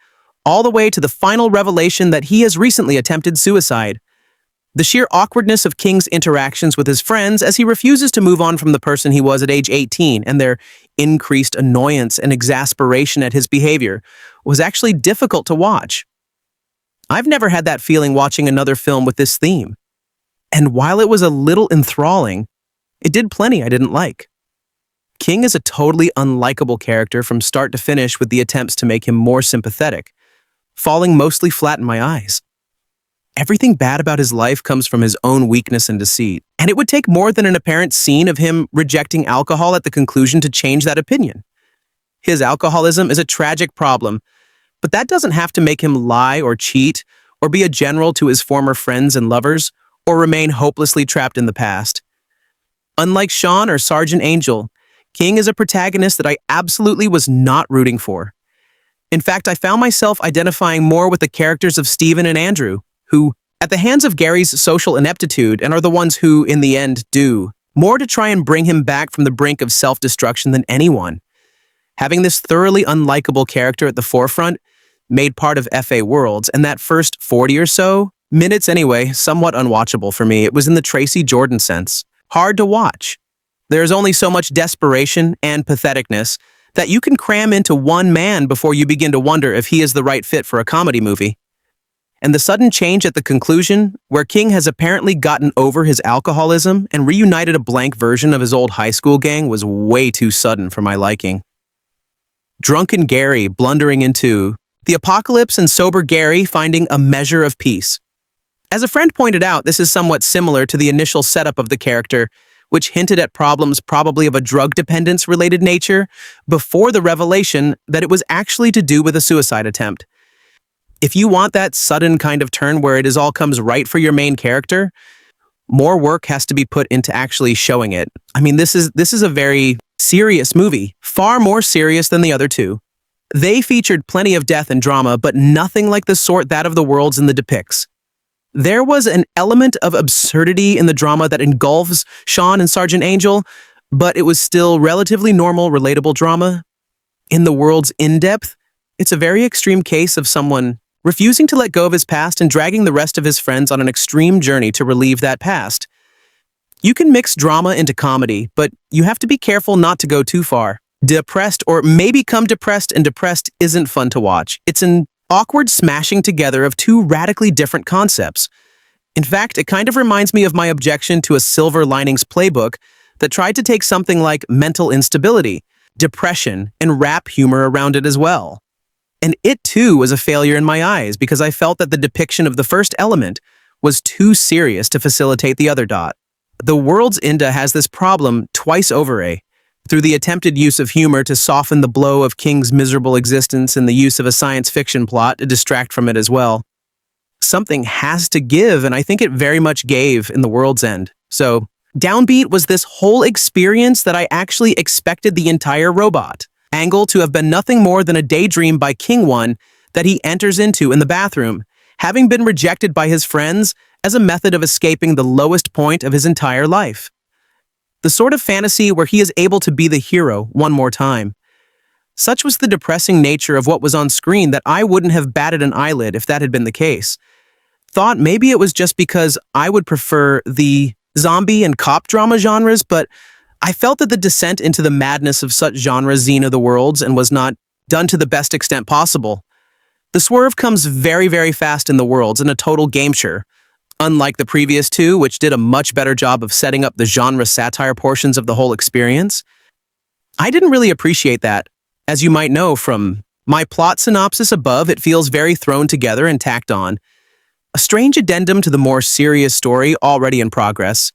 [SPEAKER 1] all the way to the final revelation that he has recently attempted suicide. The sheer awkwardness of King's interactions with his friends as he refuses to move on from the person he was at age 18 and their increased annoyance and exasperation at his behavior was actually difficult to watch. I've never had that feeling watching another film with this theme. And while it was a little enthralling, It did plenty I didn't like. King is a totally unlikable character from start to finish, with the attempts to make him more sympathetic, falling mostly flat in my eyes. Everything bad about his life comes from his own weakness and deceit, and it would take more than an apparent scene of him rejecting alcohol at the conclusion to change that opinion. His alcoholism is a tragic problem, but that doesn't have to make him lie or cheat, or be a general to his former friends and lovers, or remain hopelessly trapped in the past. Unlike Sean or Sergeant Angel, King is a protagonist that I absolutely was not rooting for. In fact, I found myself identifying more with the characters of Stephen and Andrew, who, at the hands of Gary's social ineptitude, and are the ones who, in the end, do more to try and bring him back from the brink of self-destruction than anyone. Having this thoroughly unlikable character at the forefront made part of FA Worlds, and that first 40 or so minutes anyway, somewhat unwatchable for me. It was in the Tracy Jordan sense. Hard to watch. There's only so much desperation and patheticness that you can cram into one man before you begin to wonder if he is the right fit for a comedy movie. And the sudden change at the conclusion, where King has apparently gotten over his alcoholism and reunited a blank version of his old high school gang, was way too sudden for my liking. Drunken Gary blundering into the apocalypse and sober Gary finding a measure of peace. As a friend pointed out, this is somewhat similar to the initial setup of the character, which hinted at problems probably of a drug dependence-related nature, before the revelation that it was actually to do with a suicide attempt. If you want that sudden kind of turn where it all comes right for your main character, more work has to be put into actually showing it. I mean, this is a very serious movie, far more serious than the other two. They featured plenty of death and drama, but nothing like the sort that of the Worlds in the depicts. There was an element of absurdity in the drama that engulfs Sean and Sergeant Angel, but it was still relatively normal, relatable drama. In the World's in-depth, it's a very extreme case of someone refusing to let go of his past and dragging the rest of his friends on an extreme journey to relieve that past. You can mix drama into comedy, but you have to be careful not to go too far. Depressed or may become depressed, and depressed isn't fun to watch. It's an awkward smashing together of two radically different concepts. In fact, it kind of reminds me of my objection to a Silver Linings Playbook that tried to take something like mental instability, depression, and rap humor around it as well. And it too was a failure in my eyes, because I felt that the depiction of the first element was too serious to facilitate the other dot. The World's Inda has this problem twice over, through the attempted use of humor to soften the blow of King's miserable existence and the use of a science fiction plot to distract from it as well. Something has to give, and I think it very much gave in The World's End. So, downbeat was this whole experience that I actually expected the entire robot angle to have been nothing more than a daydream by King One that he enters into in the bathroom, having been rejected by his friends as a method of escaping the lowest point of his entire life. The sort of fantasy where he is able to be the hero one more time. Such was the depressing nature of what was on screen that I wouldn't have batted an eyelid if that had been the case. Thought maybe it was just because I would prefer the zombie and cop drama genres, but I felt that the descent into the madness of such genres Xena the Worlds and was not done to the best extent possible. The swerve comes very, very fast in The Worlds, in a total gamesure. Unlike the previous two, which did a much better job of setting up the genre satire portions of the whole experience. I didn't really appreciate that. As you might know from my plot synopsis above, it feels very thrown together and tacked on. A strange addendum to the more serious story already in progress.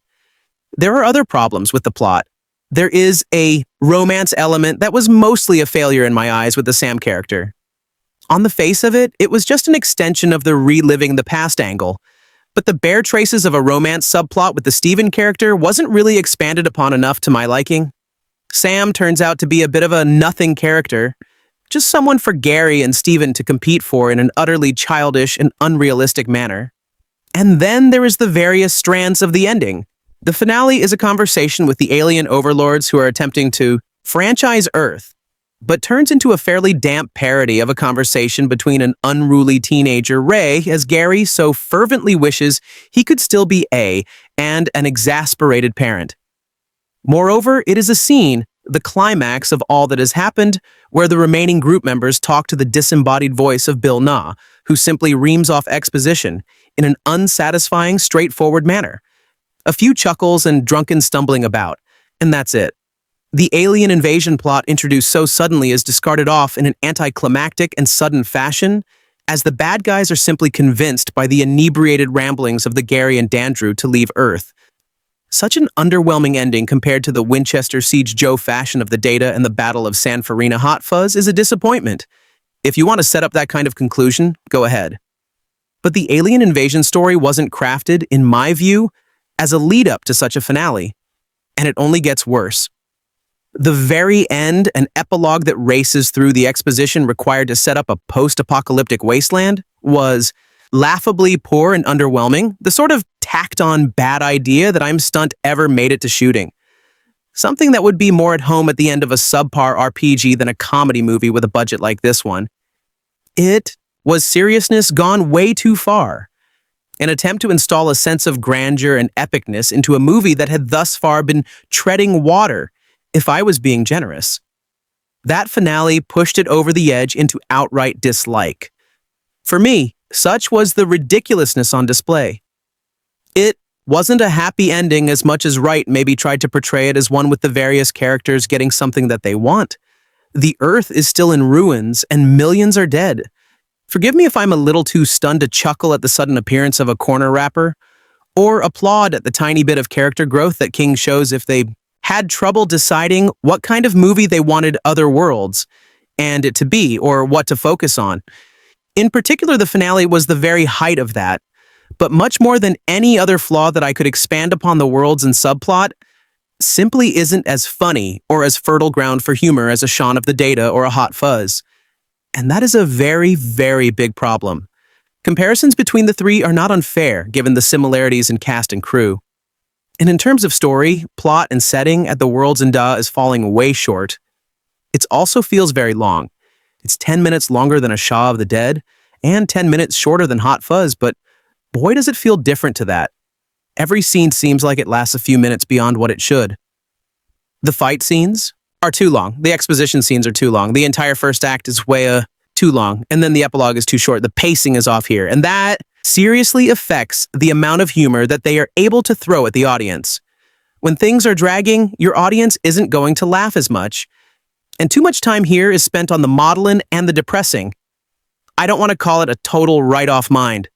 [SPEAKER 1] There are other problems with the plot. There is a romance element that was mostly a failure in my eyes with the Sam character. On the face of it, it was just an extension of the reliving the past angle, but the bare traces of a romance subplot with the Stephen character wasn't really expanded upon enough to my liking. Sam turns out to be a bit of a nothing character, just someone for Gary and Stephen to compete for in an utterly childish and unrealistic manner. And then there is the various strands of the ending. The finale is a conversation with the alien overlords who are attempting to franchise Earth, but turns into a fairly damp parody of a conversation between an unruly teenager, Ray, as Gary so fervently wishes he could still be and an exasperated parent. Moreover, it is a scene, the climax of all that has happened, where the remaining group members talk to the disembodied voice of Bill Nah, who simply reams off exposition in an unsatisfying, straightforward manner. A few chuckles and drunken stumbling about, and that's it. The alien invasion plot introduced so suddenly is discarded off in an anticlimactic and sudden fashion, as the bad guys are simply convinced by the inebriated ramblings of the Gary and Dandrew to leave Earth. Such an underwhelming ending compared to the Winchester Siege Joe fashion of the Data and the Battle of San Farina Hot Fuzz is a disappointment. If you want to set up that kind of conclusion, go ahead. But the alien invasion story wasn't crafted, in my view, as a lead-up to such a finale, and it only gets worse. The very end, an epilogue that races through the exposition required to set up a post-apocalyptic wasteland, was laughably poor and underwhelming, the sort of tacked-on bad idea that I'm stunned ever made it to shooting. Something that would be more at home at the end of a subpar RPG than a comedy movie with a budget like this one. It was seriousness gone way too far. An attempt to install a sense of grandeur and epicness into a movie that had thus far been treading water, if I was being generous. That finale pushed it over the edge into outright dislike. For me, such was the ridiculousness on display. It wasn't a happy ending as much as Wright maybe tried to portray it as one with the various characters getting something that they want. The Earth is still in ruins and millions are dead. Forgive me if I'm a little too stunned to chuckle at the sudden appearance of a corner rapper, or applaud at the tiny bit of character growth that King shows if they had trouble deciding what kind of movie they wanted Other Worlds and it to be, or what to focus on. In particular, the finale was the very height of that, but much more than any other flaw that I could expand upon the worlds and subplot, simply isn't as funny or as fertile ground for humor as a Shaun of the Data or a Hot Fuzz. And that is a very, very big problem. Comparisons between the three are not unfair, given the similarities in cast and crew. And in terms of story, plot, and setting, At the World's End is falling way short. It also feels very long. It's 10 minutes longer than a Shaun of the Dead, and 10 minutes shorter than Hot Fuzz, but boy does it feel different to that. Every scene seems like it lasts a few minutes beyond what it should. The fight scenes are too long. The exposition scenes are too long. The entire first act is way too long, and then the epilogue is too short. The pacing is off here, and that seriously affects the amount of humor that they are able to throw at the audience. When things are dragging, your audience isn't going to laugh as much, and too much time here is spent on the maudlin and the depressing. I don't want to call it a total write-off mind.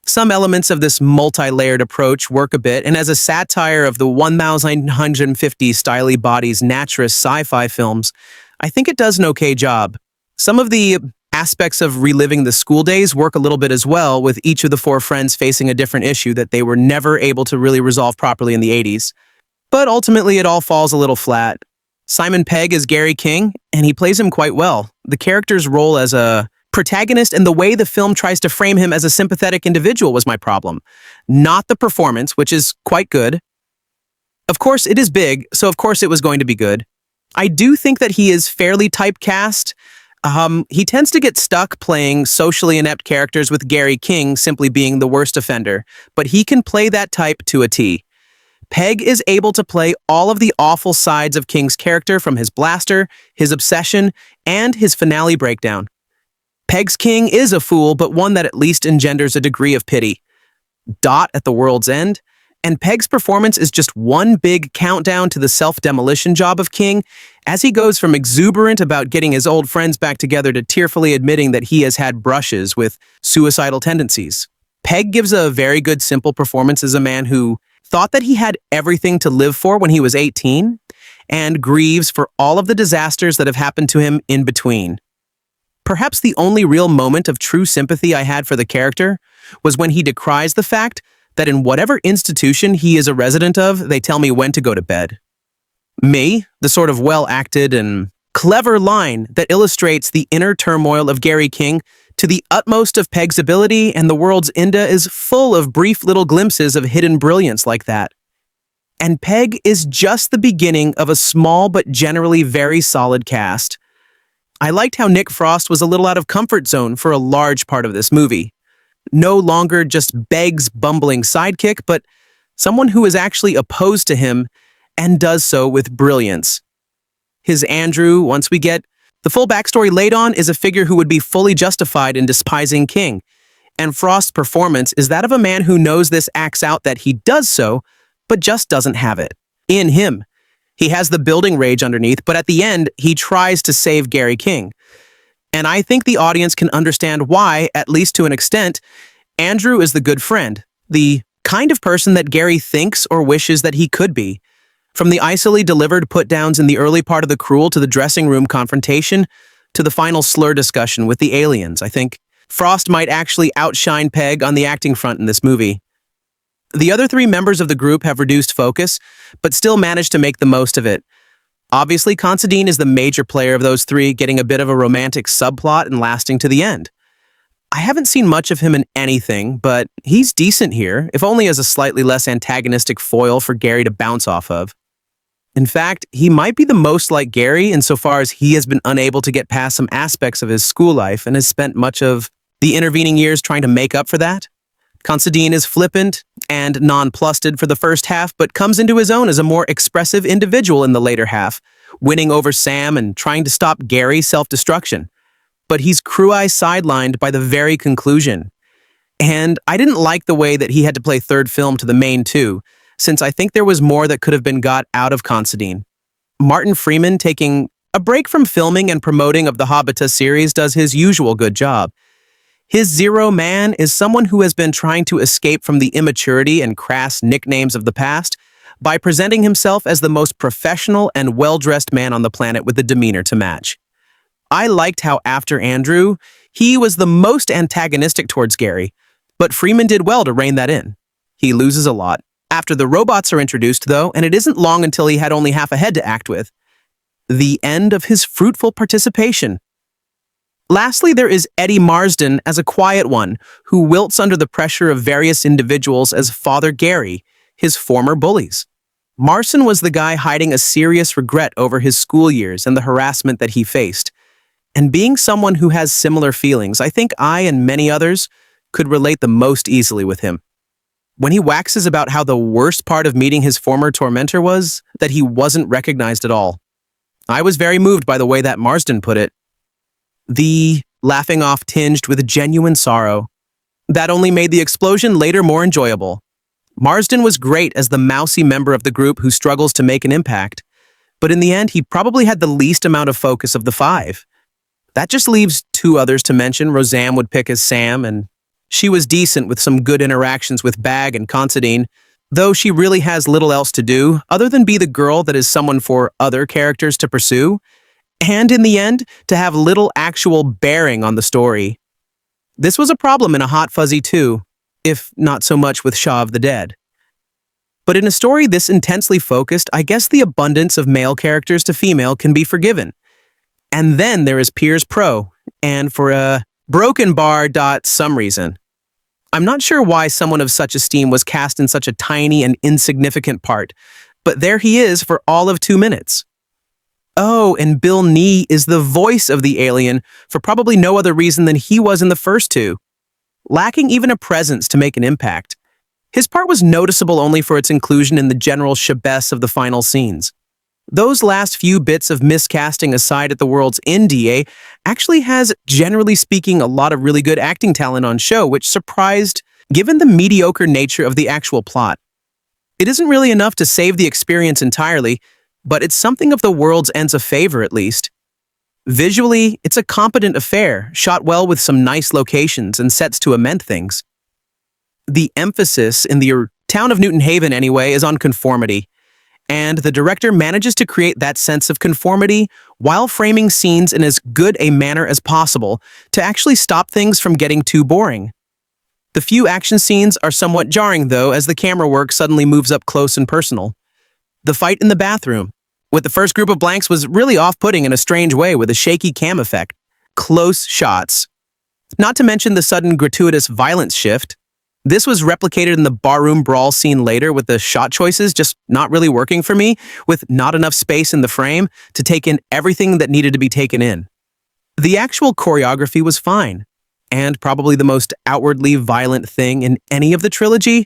[SPEAKER 1] Some elements of this multi-layered approach work a bit, and as a satire of the 1,950 styly bodies naturist sci-fi films, I think it does an okay job. Some of the aspects of reliving the school days work a little bit as well, with each of the four friends facing a different issue that they were never able to really resolve properly in the 80s. But ultimately, it all falls a little flat. Simon Pegg is Gary King, and he plays him quite well. The character's role as a protagonist and the way the film tries to frame him as a sympathetic individual was my problem, not the performance, which is quite good. Of course, it is big, so of course it was going to be good. I do think that he is fairly typecast. He tends to get stuck playing socially inept characters, with Gary King simply being the worst offender, but he can play that type to a T. Pegg is able to play all of the awful sides of King's character, from his blaster, his obsession, and his finale breakdown. Pegg's King is a fool, but one that at least engenders a degree of pity. Dot at the world's end, and Pegg's performance is just one big countdown to the self-demolition job of King, as he goes from exuberant about getting his old friends back together to tearfully admitting that he has had brushes with suicidal tendencies. Pegg gives a very good simple performance as a man who thought that he had everything to live for when he was 18, and grieves for all of the disasters that have happened to him in between. Perhaps the only real moment of true sympathy I had for the character was when he decries the fact that in whatever institution he is a resident of, they tell me when to go to bed. Me, the sort of well-acted and clever line that illustrates the inner turmoil of Gary King to the utmost of Pegg's ability, and The World's End is full of brief little glimpses of hidden brilliance like that. And Pegg is just the beginning of a small but generally very solid cast. I liked how Nick Frost was a little out of comfort zone for a large part of this movie. No longer just Begg's bumbling sidekick, but someone who is actually opposed to him and does so with brilliance. His Andrew, once we get the full backstory laid on, is a figure who would be fully justified in despising King. And Frost's performance is that of a man who knows this acts out that he does so, but just doesn't have it. In him. He has the building rage underneath, but at the end, he tries to save Gary King. And I think the audience can understand why, at least to an extent, Andrew is the good friend, the kind of person that Gary thinks or wishes that he could be. From the icily delivered put-downs in the early part of the cruel to the dressing room confrontation to the final slur discussion with the aliens, I think Frost might actually outshine Pegg on the acting front in this movie. The other three members of the group have reduced focus, but still managed to make the most of it. Obviously, Considine is the major player of those three, getting a bit of a romantic subplot and lasting to the end. I haven't seen much of him in anything, but he's decent here, if only as a slightly less antagonistic foil for Gary to bounce off of. In fact, he might be the most like Gary insofar as he has been unable to get past some aspects of his school life and has spent much of the intervening years trying to make up for that. Considine is flippant and nonplussed for the first half, but comes into his own as a more expressive individual in the later half, winning over Sam and trying to stop Gary's self-destruction. But he's cruelly sidelined by the very conclusion. And I didn't like the way that he had to play third film to the main two, since I think there was more that could have been got out of Considine. Martin Freeman, taking a break from filming and promoting of the Hobbita series, does his usual good job. His Zero Man is someone who has been trying to escape from the immaturity and crass nicknames of the past by presenting himself as the most professional and well-dressed man on the planet with a demeanor to match. I liked how after Andrew, he was the most antagonistic towards Gary, but Freeman did well to rein that in. He loses a lot. After the robots are introduced, though, and it isn't long until he had only half a head to act with. The end of his fruitful participation. Lastly, there is Eddie Marsden as a quiet one, who wilts under the pressure of various individuals as Father Gary, his former bullies. Marsden was the guy hiding a serious regret over his school years and the harassment that he faced. And being someone who has similar feelings, I think I and many others could relate the most easily with him. When he waxes about how the worst part of meeting his former tormentor was that he wasn't recognized at all. I was very moved by the way that Marsden put it. The laughing off tinged with genuine sorrow. That only made the explosion later more enjoyable. Marsden was great as the mousy member of the group who struggles to make an impact, but in the end he probably had the least amount of focus of the five. That just leaves two others to mention. Roseanne would pick as Sam, and she was decent with some good interactions with Bag and Considine, though she really has little else to do other than be the girl that is someone for other characters to pursue, and in the end, to have little actual bearing on the story. This was a problem in A Hot Fuzzy 2, if not so much with Shaw of the Dead. But in a story this intensely focused, I guess the abundance of male characters to female can be forgiven. And then there is Piers Pro, and for a broken bar some reason. I'm not sure why someone of such esteem was cast in such a tiny and insignificant part, but there he is for all of 2 minutes. Oh, and Bill Nee is the voice of the alien for probably no other reason than he was in the first two, lacking even a presence to make an impact. His part was noticeable only for its inclusion in the general shebess of the final scenes. Those last few bits of miscasting aside at the world's end, DA actually has, generally speaking, a lot of really good acting talent on show, which surprised given the mediocre nature of the actual plot. It isn't really enough to save the experience entirely, but it's something of the world's ends a favor at least. Visually, it's a competent affair, shot well with some nice locations and sets to amend things. The emphasis in the town of Newton Haven, anyway, is on conformity. And the director manages to create that sense of conformity while framing scenes in as good a manner as possible to actually stop things from getting too boring. The few action scenes are somewhat jarring, though, as the camera work suddenly moves up close and personal. The fight in the bathroom, with the first group of blanks, was really off-putting in a strange way with a shaky cam effect. Close shots. Not to mention the sudden gratuitous violence shift. This was replicated in the barroom brawl scene later with the shot choices just not really working for me, with not enough space in the frame to take in everything that needed to be taken in. The actual choreography was fine, and probably the most outwardly violent thing in any of the trilogy.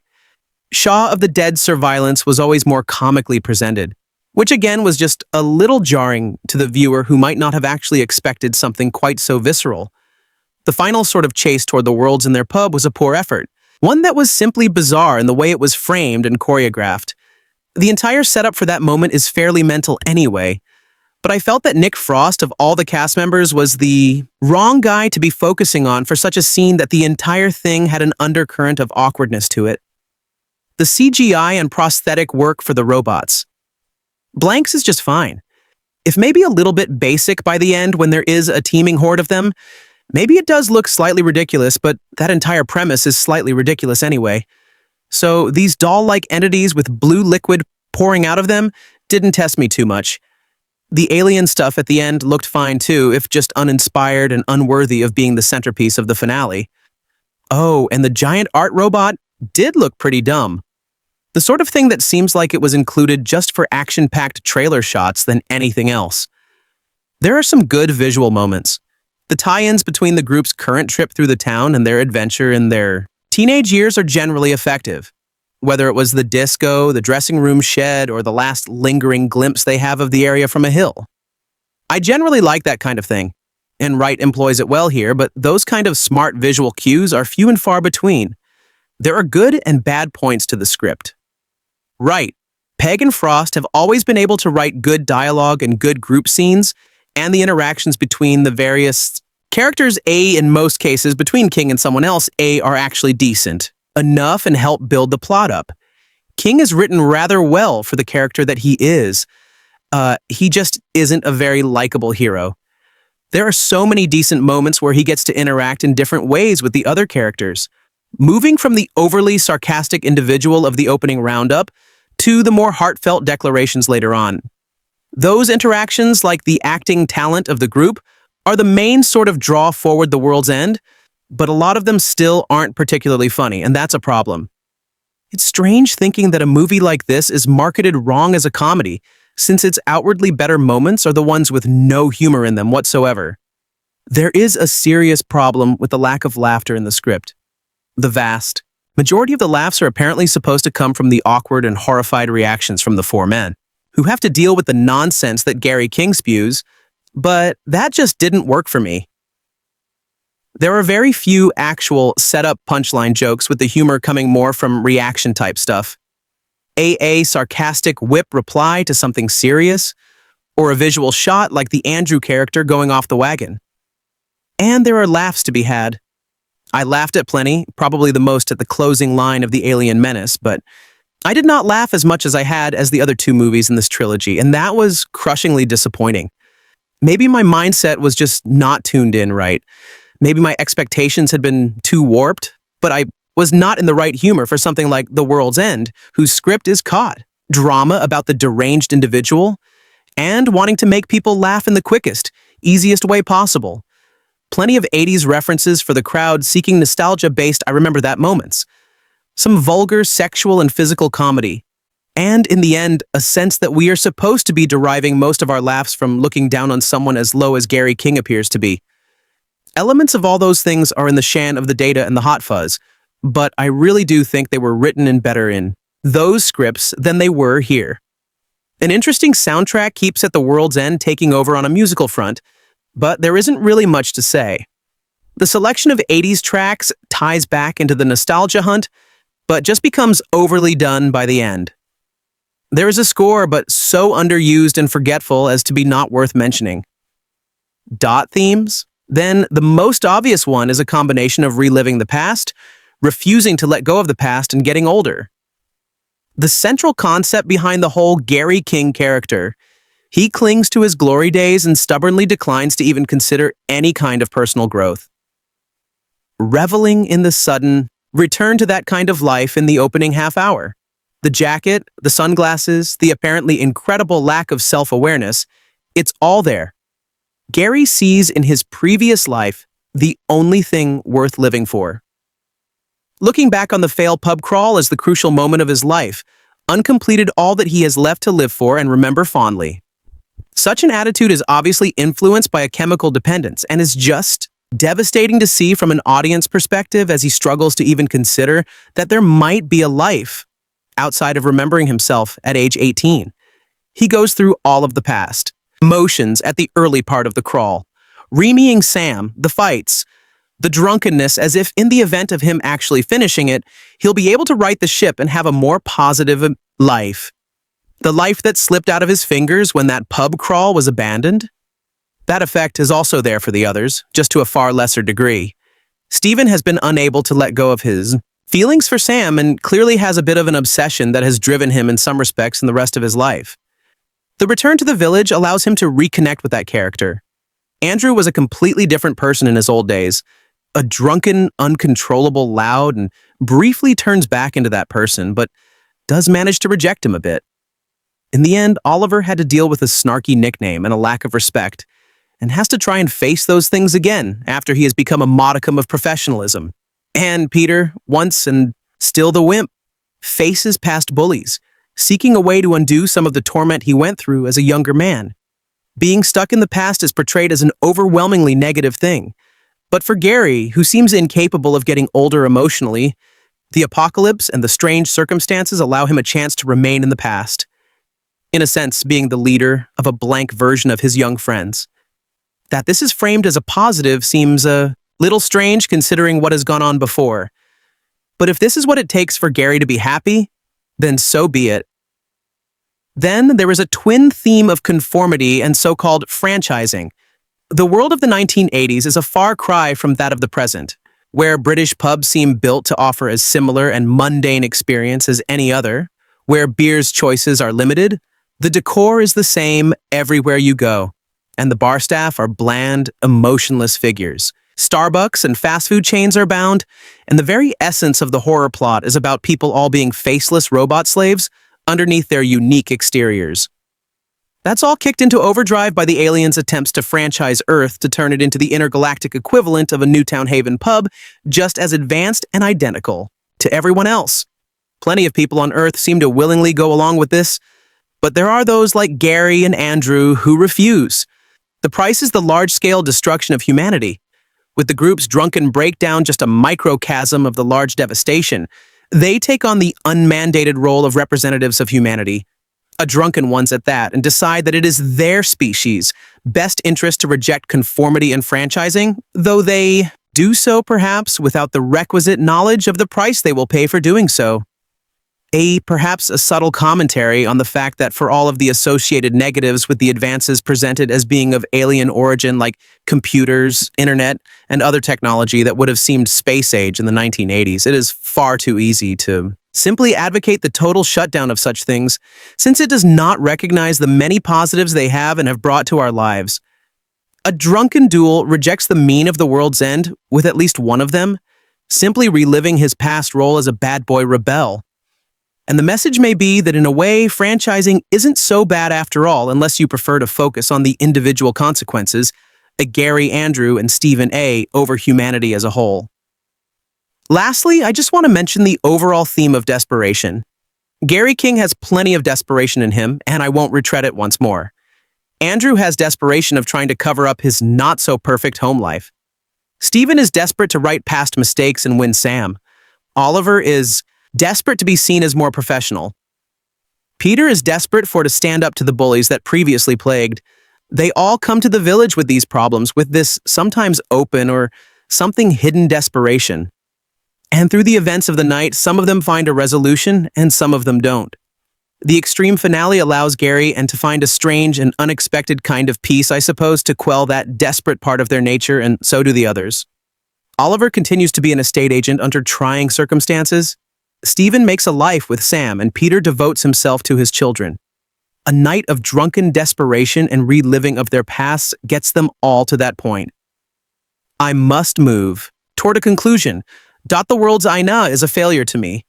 [SPEAKER 1] Shaw of the Dead's surveillance was always more comically presented, which again was just a little jarring to the viewer who might not have actually expected something quite so visceral. The final sort of chase toward the worlds in their pub was a poor effort. One that was simply bizarre in the way it was framed and choreographed. The entire setup for that moment is fairly mental anyway, but I felt that Nick Frost, of all the cast members, was the wrong guy to be focusing on for such a scene that the entire thing had an undercurrent of awkwardness to it. The CGI and prosthetic work for the robots. Blanks is just fine. If maybe a little bit basic by the end when there is a teeming horde of them, maybe it does look slightly ridiculous, but that entire premise is slightly ridiculous anyway. So these doll-like entities with blue liquid pouring out of them didn't test me too much. The alien stuff at the end looked fine too, if just uninspired and unworthy of being the centerpiece of the finale. Oh, and the giant art robot did look pretty dumb. The sort of thing that seems like it was included just for action-packed trailer shots than anything else. There are some good visual moments. The tie-ins between the group's current trip through the town and their adventure in their teenage years are generally effective. Whether it was the disco, the dressing room shed, or the last lingering glimpse they have of the area from a hill. I generally like that kind of thing, and Wright employs it well here, but those kind of smart visual cues are few and far between. There are good and bad points to the script. Wright, Pegg and Frost have always been able to write good dialogue and good group scenes, and the interactions between the various characters, in most cases, between King and someone else, are actually decent enough and help build the plot up. King is written rather well for the character that he is. He just isn't a very likable hero. There are so many decent moments where he gets to interact in different ways with the other characters, moving from the overly sarcastic individual of the opening roundup to the more heartfelt declarations later on. Those interactions, like the acting talent of the group, are the main sort of draw forward the world's end, but a lot of them still aren't particularly funny, and that's a problem. It's strange thinking that a movie like this is marketed wrong as a comedy, since its outwardly better moments are the ones with no humor in them whatsoever. There is a serious problem with the lack of laughter in the script. The vast majority of the laughs are apparently supposed to come from the awkward and horrified reactions from the four men, who have to deal with the nonsense that Gary King spews, but that just didn't work for me. There are very few actual set-up punchline jokes, with the humor coming more from reaction-type stuff. A sarcastic whip reply to something serious, or a visual shot like the Andrew character going off the wagon. And there are laughs to be had. I laughed at plenty, probably the most at the closing line of the Alien Menace, but I did not laugh as much as I had as the other two movies in this trilogy, and that was crushingly disappointing. Maybe my mindset was just not tuned in right. Maybe my expectations had been too warped, but I was not in the right humor for something like The World's End, whose script is caught. Drama about the deranged individual, and wanting to make people laugh in the quickest, easiest way possible. Plenty of 80s references for the crowd seeking nostalgia-based I remember that moments. Some vulgar sexual and physical comedy. And in the end, a sense that we are supposed to be deriving most of our laughs from looking down on someone as low as Gary King appears to be. Elements of all those things are in the Shan of the Data and the Hot Fuzz, but I really do think they were written in better in those scripts than they were here. An interesting soundtrack keeps at The World's End taking over on a musical front, but there isn't really much to say. The selection of 80s tracks ties back into the nostalgia hunt, but just becomes overly done by the end. There is a score, but so underused and forgetful as to be not worth mentioning. Dot themes? Then the most obvious one is a combination of reliving the past, refusing to let go of the past, and getting older. The central concept behind the whole Gary King character: he clings to his glory days and stubbornly declines to even consider any kind of personal growth. Reveling in the sudden return to that kind of life in the opening half hour. The jacket, the sunglasses, the apparently incredible lack of self-awareness, it's all there. Gary sees in his previous life the only thing worth living for. Looking back on the failed pub crawl as the crucial moment of his life, uncompleted all that he has left to live for and remember fondly. Such an attitude is obviously influenced by a chemical dependence and is just devastating to see from an audience perspective as he struggles to even consider that there might be a life outside of remembering himself at age 18. He goes through all of the past emotions at the early part of the crawl, reamying Sam, the fights, the drunkenness, as if in the event of him actually finishing it, he'll be able to right the ship and have a more positive life. The life that slipped out of his fingers when that pub crawl was abandoned? That effect is also there for the others, just to a far lesser degree. Stephen has been unable to let go of his feelings for Sam and clearly has a bit of an obsession that has driven him in some respects in the rest of his life. The return to the village allows him to reconnect with that character. Andrew was a completely different person in his old days, a drunken, uncontrollable, loud, and briefly turns back into that person, but does manage to reject him a bit. In the end, Oliver had to deal with a snarky nickname and a lack of respect, and has to try and face those things again after he has become a modicum of professionalism. And Peter, once and still the wimp, faces past bullies, seeking a way to undo some of the torment he went through as a younger man. Being stuck in the past is portrayed as an overwhelmingly negative thing. But for Gary, who seems incapable of getting older emotionally, the apocalypse and the strange circumstances allow him a chance to remain in the past. In a sense, being the leader of a blank version of his young friends. That this is framed as a positive seems a little strange considering what has gone on before. But if this is what it takes for Gary to be happy, then so be it. Then there is a twin theme of conformity and so-called franchising. The world of the 1980s is a far cry from that of the present, where British pubs seem built to offer as similar and mundane experience as any other, where beer's choices are limited, the decor is the same everywhere you go, and the bar staff are bland, emotionless figures. Starbucks and fast food chains are bound, and the very essence of the horror plot is about people all being faceless robot slaves underneath their unique exteriors. That's all kicked into overdrive by the aliens' attempts to franchise Earth to turn it into the intergalactic equivalent of a Newtown Haven pub, just as advanced and identical to everyone else. Plenty of people on Earth seem to willingly go along with this, but there are those like Gary and Andrew who refuse. The price is the large-scale destruction of humanity. With the group's drunken breakdown just a microcosm of the large devastation, they take on the unmandated role of representatives of humanity, a drunken ones at that, and decide that it is their species' best interest to reject conformity and franchising, though they do so perhaps without the requisite knowledge of the price they will pay for doing so. Perhaps a subtle commentary on the fact that for all of the associated negatives with the advances presented as being of alien origin like computers, internet, and other technology that would have seemed space age in the 1980s, it is far too easy to simply advocate the total shutdown of such things, since it does not recognize the many positives they have and have brought to our lives. A drunken duel rejects the mean of the world's end with at least one of them, simply reliving his past role as a bad boy rebel. And the message may be that in a way, franchising isn't so bad after all unless you prefer to focus on the individual consequences, a Gary, Andrew, and Stephen A. over humanity as a whole. Lastly, I just want to mention the overall theme of desperation. Gary King has plenty of desperation in him, and I won't retread it once more. Andrew has desperation of trying to cover up his not-so-perfect home life. Stephen is desperate to right past mistakes and win Sam. Oliver is desperate to be seen as more professional. Peter is desperate to stand up to the bullies that previously plagued. They all come to the village with these problems, with this sometimes open or something hidden desperation. And through the events of the night, some of them find a resolution and some of them don't. The extreme finale allows Gary to find a strange and unexpected kind of peace, I suppose, to quell that desperate part of their nature, and so do the others. Oliver continues to be an estate agent under trying circumstances. Stephen makes a life with Sam, and Peter devotes himself to his children. A night of drunken desperation and reliving of their pasts gets them all to that point. I must move toward a conclusion. The world's Aina is a failure to me.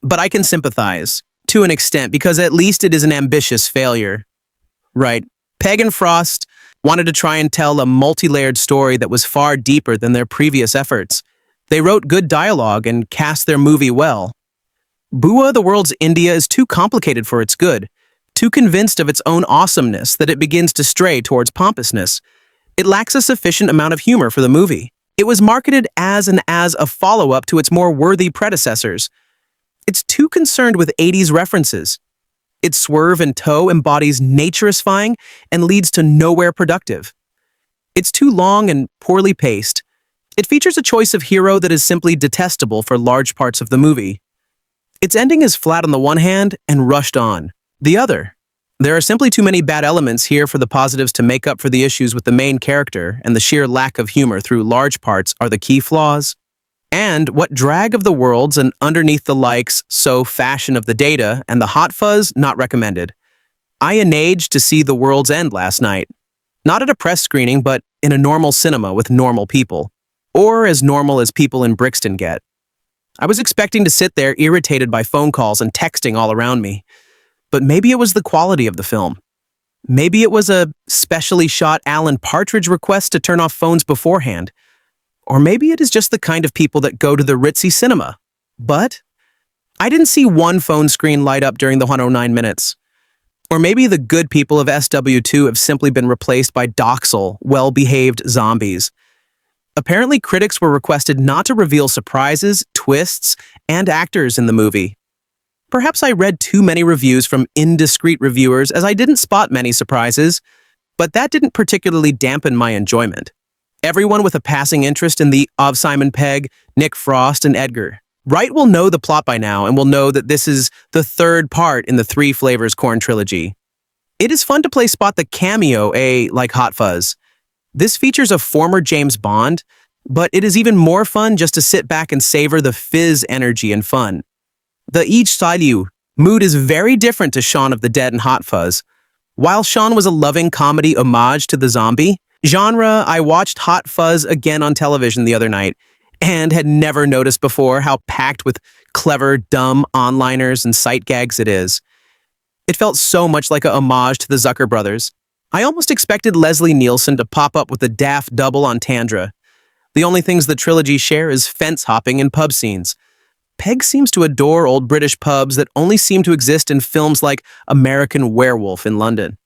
[SPEAKER 1] But I can sympathize, to an extent, because at least it is an ambitious failure. Right. Pegg and Frost wanted to try and tell a multi-layered story that was far deeper than their previous efforts. They wrote good dialogue and cast their movie well. Bua, the world's India, is too complicated for its good, too convinced of its own awesomeness that it begins to stray towards pompousness. It lacks a sufficient amount of humor for the movie. It was marketed as a follow-up to its more worthy predecessors. It's too concerned with 80s references. Its swerve and toe embodies natureifying and leads to nowhere productive. It's too long and poorly paced. It features a choice of hero that is simply detestable for large parts of the movie. Its ending is flat on the one hand and rushed on, the other. There are simply too many bad elements here for the positives to make up for the issues with the main character, and the sheer lack of humor through large parts are the key flaws. And what drag of the worlds and underneath the likes, so fashion of the data, and the hot fuzz, not recommended. I enaged to see The World's End last night. Not at a press screening, but in a normal cinema with normal people. Or as normal as people in Brixton get. I was expecting to sit there irritated by phone calls and texting all around me. But maybe it was the quality of the film. Maybe it was a specially shot Alan Partridge request to turn off phones beforehand. Or maybe it is just the kind of people that go to the ritzy cinema. But I didn't see one phone screen light up during the 109 minutes. Or maybe the good people of SW2 have simply been replaced by docile, well-behaved zombies. Apparently, critics were requested not to reveal surprises, twists, and actors in the movie. Perhaps I read too many reviews from indiscreet reviewers as I didn't spot many surprises, but that didn't particularly dampen my enjoyment. Everyone with a passing interest in the of Simon Pegg, Nick Frost, and Edgar. Wright will know the plot by now and will know that this is the third part in the Three Flavors Corn trilogy. It is fun to play spot the cameo, like Hot Fuzz. This features a former James Bond, but it is even more fun just to sit back and savor the fizz energy and fun. The each side you mood is very different to Shaun of the Dead and Hot Fuzz. While Shaun was a loving comedy homage to the zombie genre, I watched Hot Fuzz again on television the other night and had never noticed before how packed with clever, dumb onliners and sight gags it is. It felt so much like a homage to the Zucker brothers. I almost expected Leslie Nielsen to pop up with a daft double entendre. The only things the trilogy share is fence hopping and pub scenes. Pegg seems to adore old British pubs that only seem to exist in films like American Werewolf in London.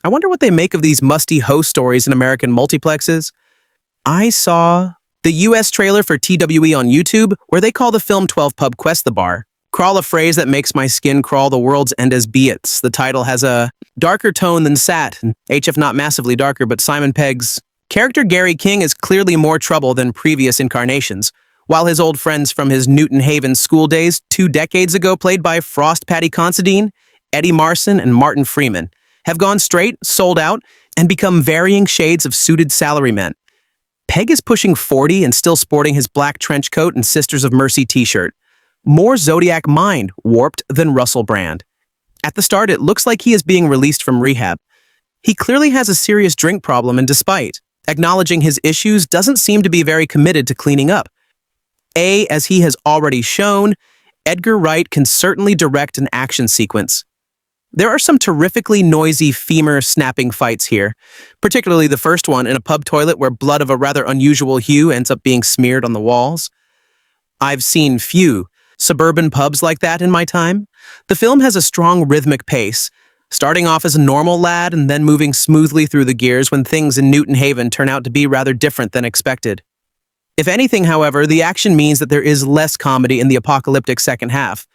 [SPEAKER 1] I wonder what they make of these musty host stories in American multiplexes. I saw the US trailer for TWE on YouTube, where they call the film 12 Pub Quest the bar. Crawl a phrase that makes my skin crawl the world's end as beats. The title has a darker tone than Sat, HF not massively darker, but Simon Pegg's character Gary King is clearly more trouble than previous incarnations, while his old friends from his Newton Haven school days 2 decades ago, played by Frost Patty Considine, Eddie Marson, and Martin Freeman, have gone straight, sold out, and become varying shades of suited salarymen. Pegg is pushing 40 and still sporting his black trench coat and Sisters of Mercy t-shirt. More Zodiac mind warped than Russell Brand. At the start, it looks like he is being released from rehab. He clearly has a serious drink problem, and despite acknowledging his issues, doesn't seem to be very committed to cleaning up. As he has already shown, Edgar Wright can certainly direct an action sequence. There are some terrifically noisy femur snapping fights here, particularly the first one in a pub toilet where blood of a rather unusual hue ends up being smeared on the walls. I've seen few suburban pubs like that in my time. The film has a strong rhythmic pace, starting off as a normal lad and then moving smoothly through the gears when things in Newton Haven turn out to be rather different than expected. If anything, however, the action means that there is less comedy in the apocalyptic second half.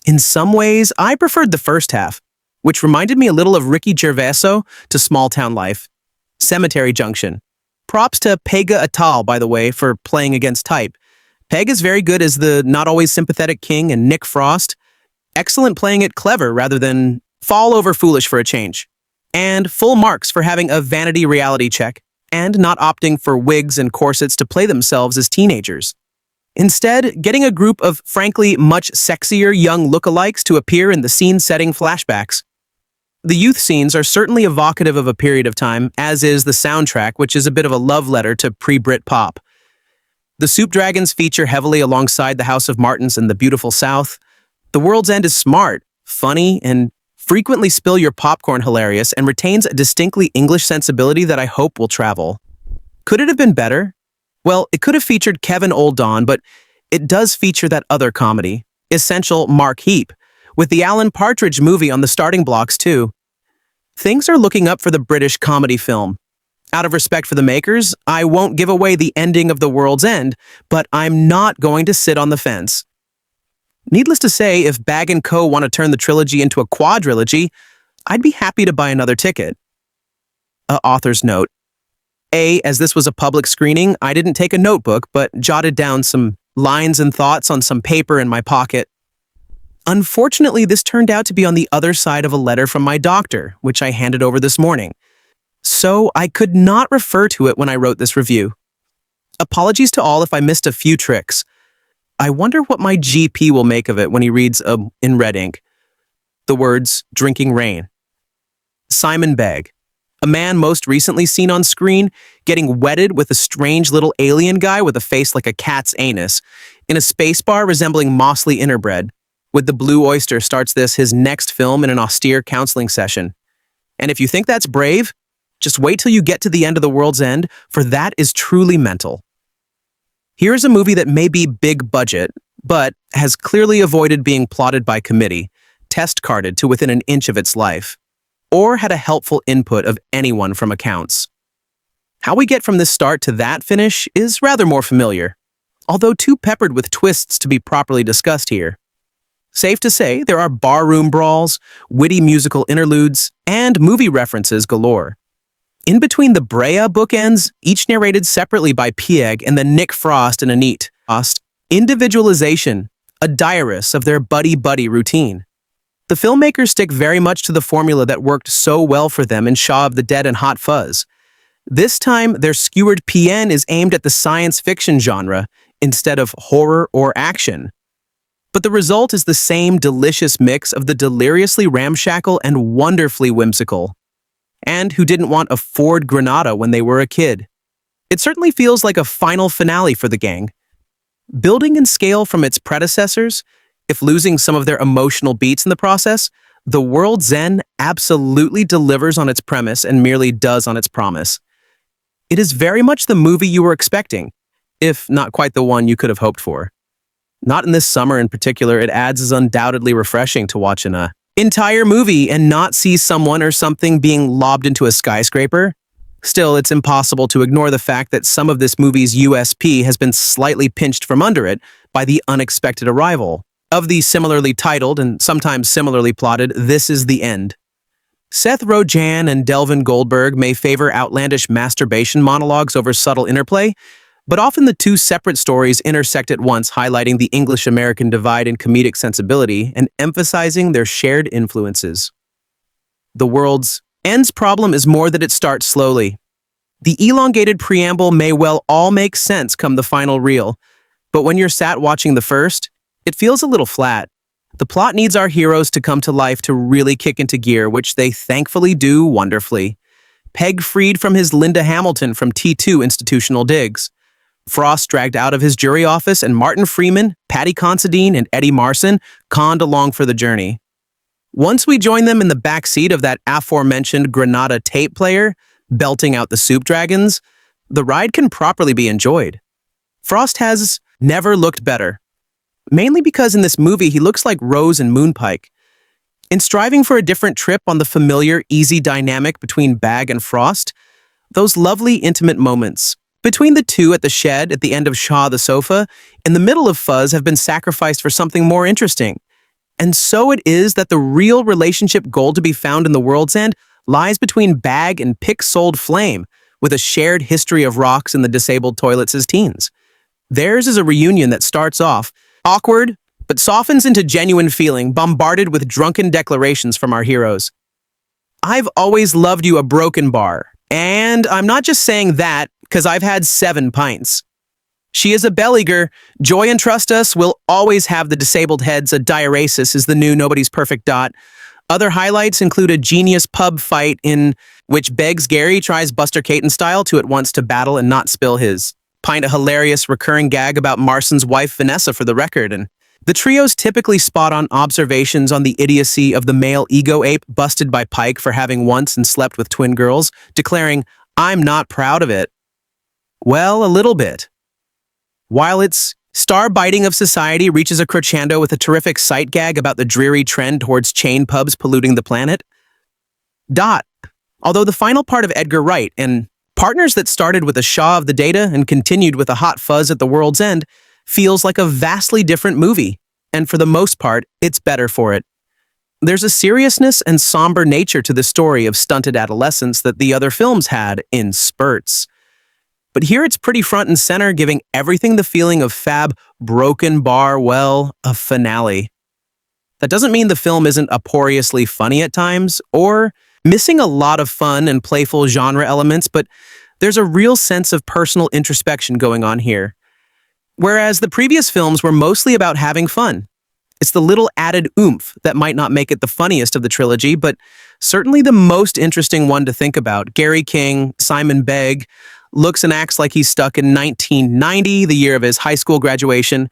[SPEAKER 1] In some ways, I preferred the first half, which reminded me a little of Ricky Gervais to Small Town Life. Cemetery Junction. Props to Pega Atal, by the way, for playing against type. Pegg is very good as the not always sympathetic king, and Nick Frost, excellent playing it clever rather than fall over foolish for a change. And full marks for having a vanity reality check and not opting for wigs and corsets to play themselves as teenagers. Instead, getting a group of, frankly, much sexier young lookalikes to appear in the scene-setting flashbacks. The youth scenes are certainly evocative of a period of time, as is the soundtrack, which is a bit of a love letter to pre-Brit pop. The Soup Dragons feature heavily alongside the House of Martins and the Beautiful South. The World's End is smart, funny, and frequently spill your popcorn hilarious, and retains a distinctly English sensibility that I hope will travel. Could it have been better? Well, it could have featured Kevin Oldon, but it does feature that other comedy, essential Mark Heap, with the Alan Partridge movie on the starting blocks too. Things are looking up for the British comedy film. Out of respect for the makers, I won't give away the ending of The World's End, but I'm not going to sit on the fence. Needless to say, if Bag & Co. want to turn the trilogy into a quadrilogy, I'd be happy to buy another ticket. Author's note. As this was a public screening, I didn't take a notebook, but jotted down some lines and thoughts on some paper in my pocket. Unfortunately, this turned out to be on the other side of a letter from my doctor, which I handed over this morning. So I could not refer to it when I wrote this review. Apologies to all if I missed a few tricks. I wonder what my GP will make of it when he reads, in red ink, the words, "drinking rain." Simon Pegg, a man most recently seen on screen, getting wedded with a strange little alien guy with a face like a cat's anus, in a space bar resembling mossly interbred. With the Blue Oyster starts his next film in an austere counseling session. And if you think that's brave, just wait till you get to the end of the world's end, for that is truly mental. Here's a movie that may be big budget, but has clearly avoided being plotted by committee, test-carded to within an inch of its life, or had a helpful input of anyone from accounts. How we get from this start to that finish is rather more familiar, although too peppered with twists to be properly discussed here. Safe to say, there are barroom brawls, witty musical interludes, and movie references galore. In between the Brea bookends, each narrated separately by Pegg and then Nick Frost and Anit Frost, individualization, a diarist of their buddy-buddy routine. The filmmakers stick very much to the formula that worked so well for them in Shaun of the Dead and Hot Fuzz. This time, their skewered PN is aimed at the science fiction genre instead of horror or action. But the result is the same delicious mix of the deliriously ramshackle and wonderfully whimsical. And who didn't want a Ford Granada when they were a kid? It certainly feels like a final finale for the gang. Building in scale from its predecessors, if losing some of their emotional beats in the process, The World's End absolutely delivers on its premise and merely does on its promise. It is very much the movie you were expecting, if not quite the one you could have hoped for. Not in this summer in particular, it adds as undoubtedly refreshing to watch an entire movie and not see someone or something being lobbed into a skyscraper. Still, it's impossible to ignore the fact that some of this movie's USP has been slightly pinched from under it by the unexpected arrival of the similarly titled and sometimes similarly plotted This Is the End. Seth Rogen and Delvin Goldberg may favor outlandish masturbation monologues over subtle interplay, but often the two separate stories intersect at once, highlighting the English-American divide in comedic sensibility and emphasizing their shared influences. The World's End's problem is more that it starts slowly. The elongated preamble may well all make sense come the final reel, but when you're sat watching the first, it feels a little flat. The plot needs our heroes to come to life to really kick into gear, which they thankfully do wonderfully. Pegg freed from his Linda Hamilton from T2 institutional digs. Frost dragged out of his jury office, and Martin Freeman, Patty Considine, and Eddie Marsan conned along for the journey. Once we join them in the back seat of that aforementioned Granada tape player, belting out the soup dragons, the ride can properly be enjoyed. Frost has never looked better, mainly because in this movie he looks like Rose and Moonpike. In striving for a different trip on the familiar, easy dynamic between Bag and Frost, those lovely, intimate moments between the two at the shed at the end of Shaw the Sofa, in the middle of Fuzz, have been sacrificed for something more interesting. And so it is that the real relationship goal to be found in The World's End lies between Bag and Pick-Souled Flame, with a shared history of rocks in the disabled toilets as teens. Theirs is a reunion that starts off awkward, but softens into genuine feeling, bombarded with drunken declarations from our heroes. "I've always loved you, a broken bar. And I'm not just saying that, because I've had 7 pints. She is a Belliger. Joy and trust us, we'll always have the disabled heads. A diuresis is the new Nobody's Perfect Dot." Other highlights include a genius pub fight in which Beggs Gary tries Buster Keaton style to at once to battle and not spill his pint, a hilarious recurring gag about Marsan's wife Vanessa for the record, and the trio's typically spot-on observations on the idiocy of the male ego ape busted by Pike for having once and slept with twin girls, declaring, "I'm not proud of it." Well, a little bit. While its star-biting of society reaches a crescendo with a terrific sight gag about the dreary trend towards chain pubs polluting the planet. Although the final part of Edgar Wright and Partners that started with a Shaw of the Data and continued with a Hot Fuzz at The World's End feels like a vastly different movie, and for the most part, it's better for it. There's a seriousness and somber nature to the story of stunted adolescence that the other films had in spurts. But here it's pretty front and center, giving everything the feeling of fab, broken bar, a finale. That doesn't mean the film isn't uproariously funny at times, or missing a lot of fun and playful genre elements, but there's a real sense of personal introspection going on here. Whereas the previous films were mostly about having fun. It's the little added oomph that might not make it the funniest of the trilogy, but certainly the most interesting one to think about. Gary King, Simon Pegg, looks and acts like he's stuck in 1990, the year of his high school graduation.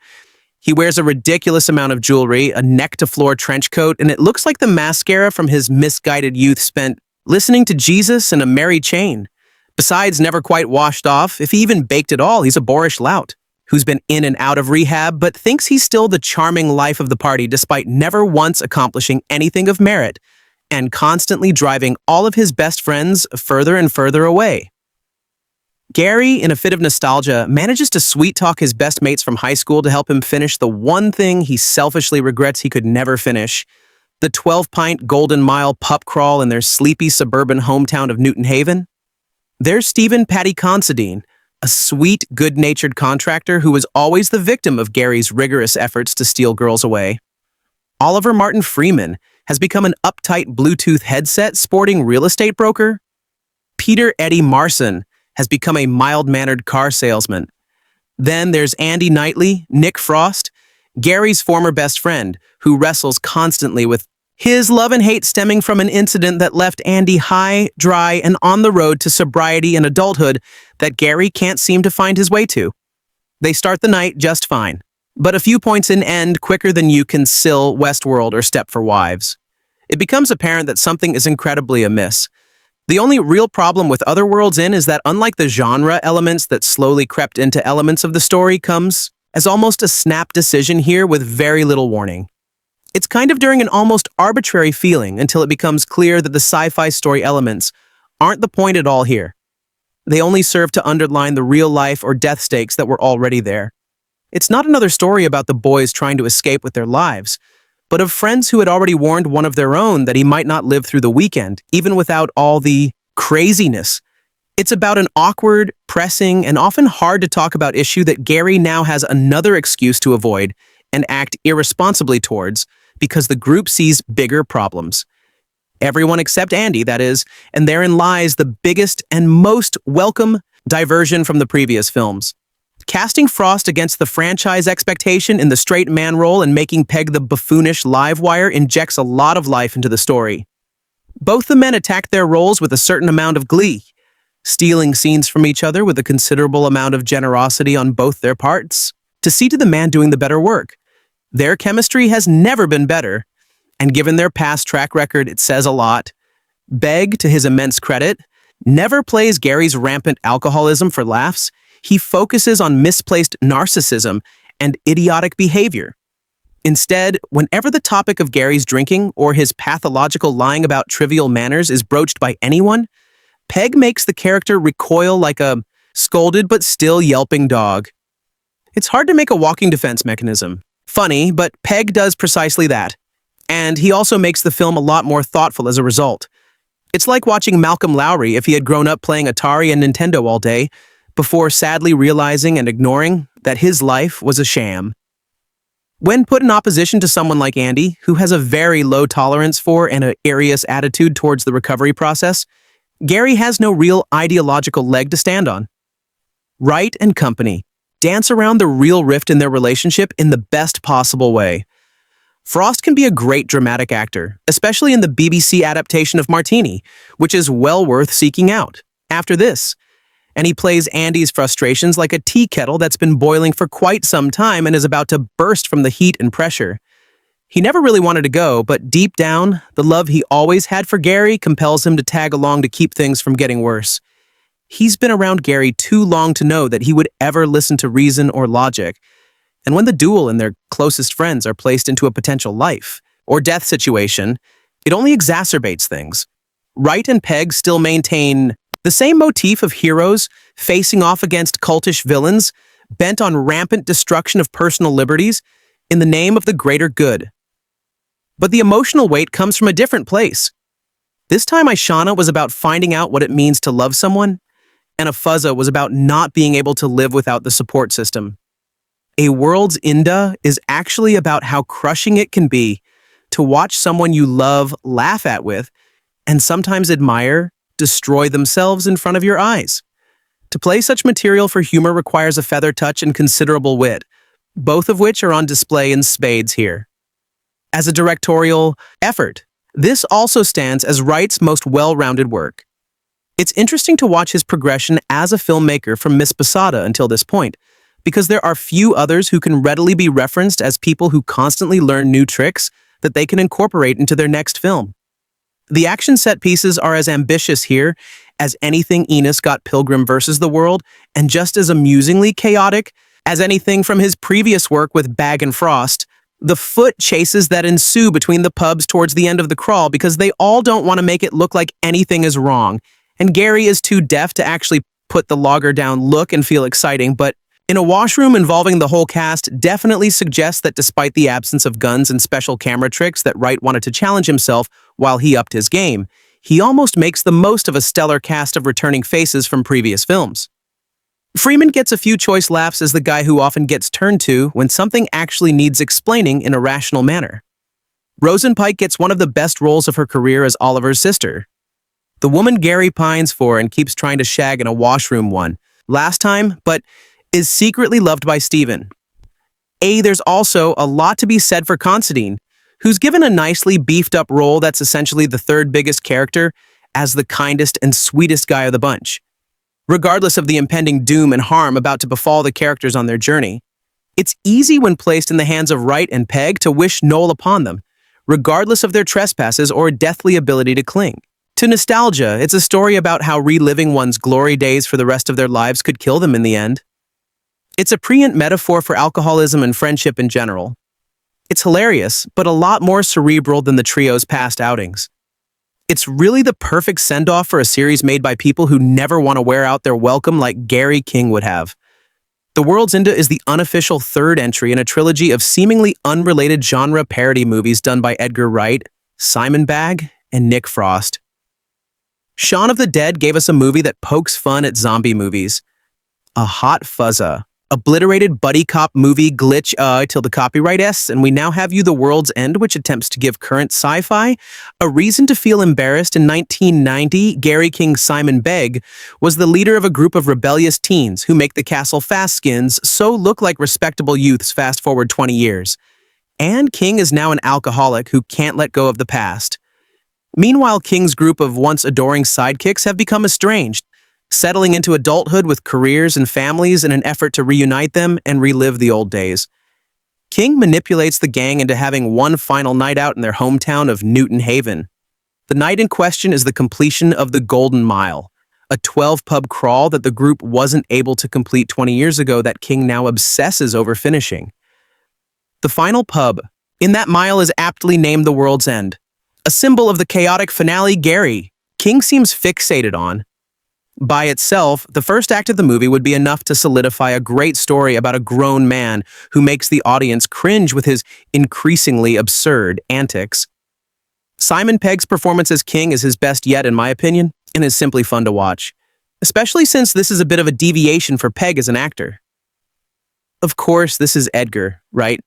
[SPEAKER 1] He wears a ridiculous amount of jewelry, a neck-to-floor trench coat, and it looks like the mascara from his misguided youth spent listening to Jesus and a Mary Chain. Besides, never quite washed off, if he even baked at all, he's a boorish lout who's been in and out of rehab, but thinks he's still the charming life of the party despite never once accomplishing anything of merit, and constantly driving all of his best friends further and further away. Gary, in a fit of nostalgia, manages to sweet-talk his best mates from high school to help him finish the one thing he selfishly regrets he could never finish, the 12-pint Golden Mile pup crawl in their sleepy suburban hometown of Newton Haven. There's Stephen Paddy Considine, a sweet, good-natured contractor who was always the victim of Gary's rigorous efforts to steal girls away. Oliver Martin Freeman has become an uptight Bluetooth headset sporting real estate broker. Peter Eddie Marson has become a mild-mannered car salesman. Then there's Andy Knightley, Nick Frost, Gary's former best friend, who wrestles constantly with his love and hate stemming from an incident that left Andy high, dry, and on the road to sobriety and adulthood that Gary can't seem to find his way to. They start the night just fine, but a few points in end quicker than you can sill Westworld or Step for Wives. It becomes apparent that something is incredibly amiss. The only real problem with Otherworld's in is that unlike the genre elements that slowly crept into elements of the story comes as almost a snap decision here with very little warning. It's kind of during an almost arbitrary feeling until it becomes clear that the sci-fi story elements aren't the point at all here. They only serve to underline the real life or death stakes that were already there. It's not another story about the boys trying to escape with their lives, but of friends who had already warned one of their own that he might not live through the weekend, even without all the craziness. It's about an awkward, pressing, and often hard to talk about issue that Gary now has another excuse to avoid and act irresponsibly towards, because the group sees bigger problems. Everyone except Andy, that is, and therein lies the biggest and most welcome diversion from the previous films. Casting Frost against the franchise expectation in the straight man role and making Pegg the buffoonish live wire injects a lot of life into the story. Both the men attack their roles with a certain amount of glee, stealing scenes from each other with a considerable amount of generosity on both their parts, to see to the man doing the better work. Their chemistry has never been better, and given their past track record, it says a lot. Pegg, to his immense credit, never plays Gary's rampant alcoholism for laughs. He focuses on misplaced narcissism and idiotic behavior. Instead, whenever the topic of Gary's drinking or his pathological lying about trivial manners is broached by anyone, Pegg makes the character recoil like a scolded but still yelping dog. It's hard to make a walking defense mechanism. Funny, but Pegg does precisely that. And he also makes the film a lot more thoughtful as a result. It's like watching Malcolm Lowry if he had grown up playing Atari and Nintendo all day, before sadly realizing and ignoring that his life was a sham. When put in opposition to someone like Andy, who has a very low tolerance for and an arious attitude towards the recovery process, Gary has no real ideological leg to stand on. Wright and company dance around the real rift in their relationship in the best possible way. Frost can be a great dramatic actor, especially in the BBC adaptation of Martini, which is well worth seeking out. After this, and he plays Andy's frustrations like a tea kettle that's been boiling for quite some time and is about to burst from the heat and pressure. He never really wanted to go, but deep down, the love he always had for Gary compels him to tag along to keep things from getting worse. He's been around Gary too long to know that he would ever listen to reason or logic. And when the duel and their closest friends are placed into a potential life or death situation, it only exacerbates things. Wright and Pegg still maintain the same motif of heroes facing off against cultish villains, bent on rampant destruction of personal liberties in the name of the greater good. But the emotional weight comes from a different place. This time Aishana was about finding out what it means to love someone, and Afuzza was about not being able to live without the support system. A World's Inda is actually about how crushing it can be to watch someone you love laugh at with, and sometimes admire, destroy themselves in front of your eyes. To play such material for humor requires a feather touch and considerable wit, both of which are on display in spades here. As a directorial effort, this also stands as Wright's most well-rounded work. It's interesting to watch his progression as a filmmaker from Miss Posada until this point, because there are few others who can readily be referenced as people who constantly learn new tricks that they can incorporate into their next film. The action set pieces are as ambitious here as anything Enos Scott Pilgrim vs. the World, and just as amusingly chaotic as anything from his previous work with Bag and Frost. The foot chases that ensue between the pubs towards the end of the crawl because they all don't want to make it look like anything is wrong, and Gary is too deaf to actually put the logger down look and feel exciting, but in a washroom involving the whole cast definitely suggests that despite the absence of guns and special camera tricks that Wright wanted to challenge himself while he upped his game, he almost makes the most of a stellar cast of returning faces from previous films. Freeman gets a few choice laughs as the guy who often gets turned to when something actually needs explaining in a rational manner. Rosenpike gets one of the best roles of her career as Oliver's sister. The woman Gary pines for and keeps trying to shag in a washroom one last time, but is secretly loved by Steven. There's also a lot to be said for Considine, who's given a nicely beefed-up role that's essentially the third biggest character as the kindest and sweetest guy of the bunch. Regardless of the impending doom and harm about to befall the characters on their journey, it's easy when placed in the hands of Wright and Pegg to wish Noel upon them, regardless of their trespasses or deathly ability to cling. To nostalgia, it's a story about how reliving one's glory days for the rest of their lives could kill them in the end. It's a preant metaphor for alcoholism and friendship in general. It's hilarious, but a lot more cerebral than the trio's past outings. It's really the perfect send-off for a series made by people who never want to wear out their welcome like Gary King would have. The World's End is the unofficial third entry in a trilogy of seemingly unrelated genre parody movies done by Edgar Wright, Simon Bagg, and Nick Frost. Shaun of the Dead gave us a movie that pokes fun at zombie movies. A hot fuzza. Obliterated buddy cop movie glitch till the copyright s, and we now have you The World's End, which attempts to give current sci-fi a reason to feel embarrassed. In 1990, Gary King's Simon Begg was the leader of a group of rebellious teens who make the castle fast skins so look like respectable youths fast forward 20 years. And King is now an alcoholic who can't let go of the past. Meanwhile, King's group of once adoring sidekicks have become estranged, settling into adulthood with careers and families in an effort to reunite them and relive the old days. King manipulates the gang into having one final night out in their hometown of Newton Haven. The night in question is the completion of the Golden Mile, a 12-pub crawl that the group wasn't able to complete 20 years ago that King now obsesses over finishing. The final pub in that mile is aptly named The World's End, a symbol of the chaotic finale Gary King seems fixated on. By itself, the first act of the movie would be enough to solidify a great story about a grown man who makes the audience cringe with his increasingly absurd antics. Simon Pegg's performance as King is his best yet, in my opinion, and is simply fun to watch, especially since this is a bit of a deviation for Pegg as an actor. Of course, this is Edgar, right?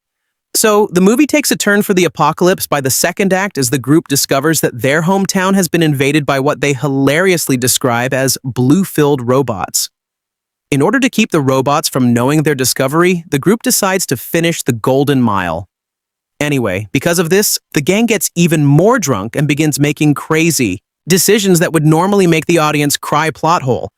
[SPEAKER 1] So, the movie takes a turn for the apocalypse by the second act as the group discovers that their hometown has been invaded by what they hilariously describe as blue-filled robots. In order to keep the robots from knowing their discovery, the group decides to finish the Golden Mile. Anyway, because of this, the gang gets even more drunk and begins making crazy decisions that would normally make the audience cry plot hole.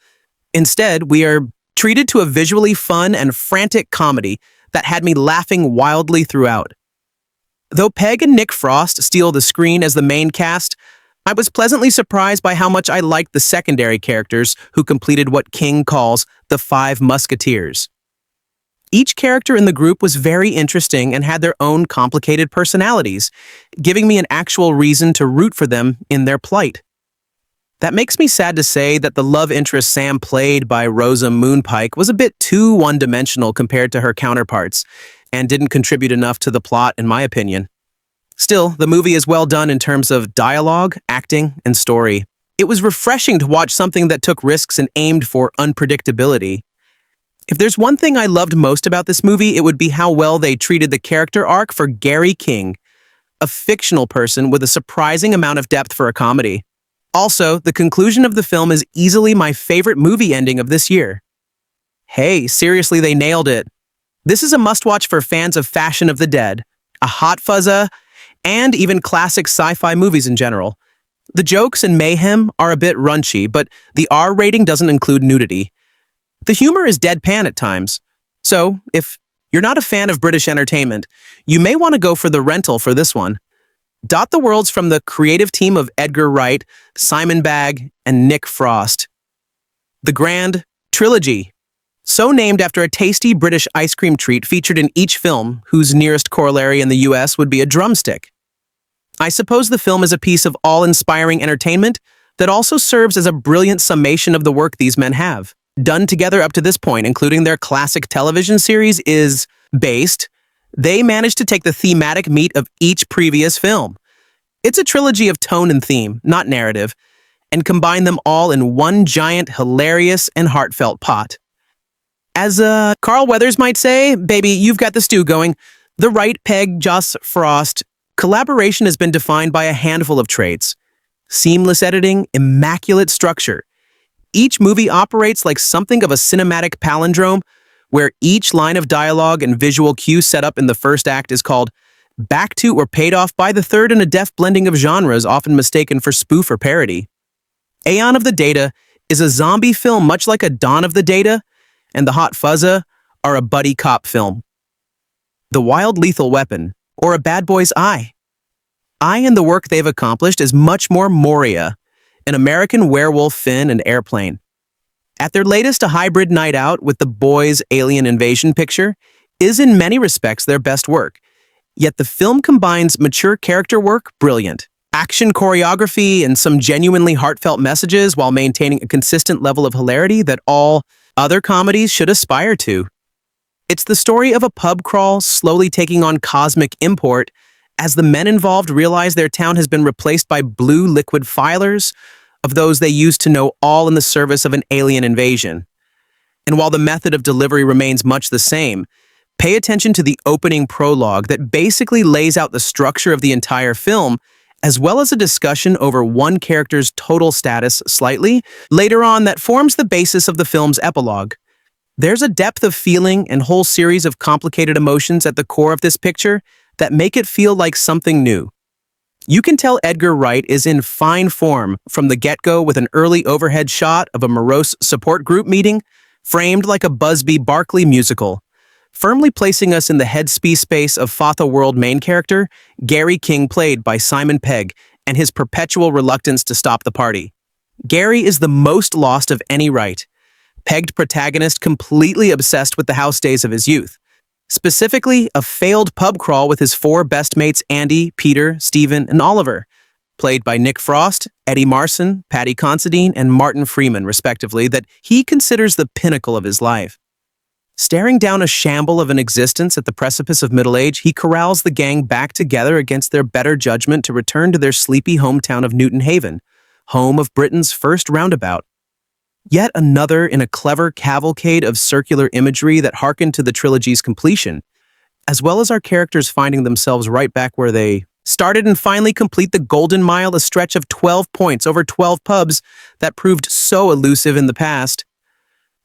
[SPEAKER 1] Instead, we are treated to a visually fun and frantic comedy that had me laughing wildly throughout. Though Pegg and Nick Frost steal the screen as the main cast, I was pleasantly surprised by how much I liked the secondary characters who completed what King calls the Five Musketeers. Each character in the group was very interesting and had their own complicated personalities, giving me an actual reason to root for them in their plight. That makes me sad to say that the love interest Sam played by Rosa Moonpike was a bit too one-dimensional compared to her counterparts, and didn't contribute enough to the plot, in my opinion. Still, the movie is well done in terms of dialogue, acting, and story. It was refreshing to watch something that took risks and aimed for unpredictability. If there's one thing I loved most about this movie, it would be how well they treated the character arc for Gary King. a fictional person with a surprising amount of depth for a comedy. Also, the conclusion of the film is easily my favorite movie ending of this year. Hey, seriously, they nailed it. This is a must-watch for fans of Fashion of the Dead, a hot fuzza, and even classic sci-fi movies in general. The jokes and mayhem are a bit raunchy, but the R rating doesn't include nudity. The humor is deadpan at times. So, if you're not a fan of British entertainment, you may want to go for the rental for this one. Dot the World's from the creative team of Edgar Wright, Simon Pegg, and Nick Frost. The Grand Trilogy, so named after a tasty British ice cream treat featured in each film, whose nearest corollary in the US would be a drumstick. I suppose the film is a piece of all-inspiring entertainment that also serves as a brilliant summation of the work these men have done together up to this point, including their classic television series, is based. They managed to take the thematic meat of each previous film. It's a trilogy of tone and theme, not narrative, and combine them all in one giant, hilarious, and heartfelt pot. As Carl Weathers might say, baby, you've got the stew going. The Wright, Pegg, Joss Frost collaboration has been defined by a handful of traits: seamless editing, immaculate structure. Each movie operates like something of a cinematic palindrome, where each line of dialogue and visual cue set up in the first act is called back to or paid off by the third in a deft blending of genres often mistaken for spoof or parody. Aeon of the Data is a zombie film much like a Dawn of the Data, and The Hot Fuzza are a buddy cop film. The Wild Lethal Weapon, or A Bad Boy's Eye. Eye and the work they've accomplished is much more Moria, an American werewolf Finn and airplane. At their latest, A Hybrid Night Out with the Boys Alien Invasion picture is in many respects their best work, yet the film combines mature character work, brilliant, action choreography, and some genuinely heartfelt messages while maintaining a consistent level of hilarity that all other comedies should aspire to. It's the story of a pub crawl slowly taking on cosmic import as the men involved realize their town has been replaced by blue liquid filers of those they used to know, all in the service of an alien invasion. And while the method of delivery remains much the same, pay attention to the opening prologue that basically lays out the structure of the entire film, as well as a discussion over one character's total status slightly later on that forms the basis of the film's epilogue. There's a depth of feeling and whole series of complicated emotions at the core of this picture that make it feel like something new. You can tell Edgar Wright is in fine form from the get-go with an early overhead shot of a morose support group meeting, framed like a Busby Berkeley musical, firmly placing us in the headspace space of Fatha World main character, Gary King, played by Simon Pegg, and his perpetual reluctance to stop the party. Gary is the most lost of any Wright, pegged protagonist completely obsessed with the house days of his youth. Specifically, a failed pub crawl with his four best mates Andy, Peter, Stephen, and Oliver, played by Nick Frost, Eddie Marsan, Paddy Considine, and Martin Freeman, respectively, that he considers the pinnacle of his life. Staring down a shamble of an existence at the precipice of middle age, he corrals the gang back together against their better judgment to return to their sleepy hometown of Newton Haven, home of Britain's first roundabout. Yet another in a clever cavalcade of circular imagery that hearkened to the trilogy's completion, as well as our characters finding themselves right back where they started and finally complete the Golden Mile, a stretch of 12 points over 12 pubs that proved so elusive in the past.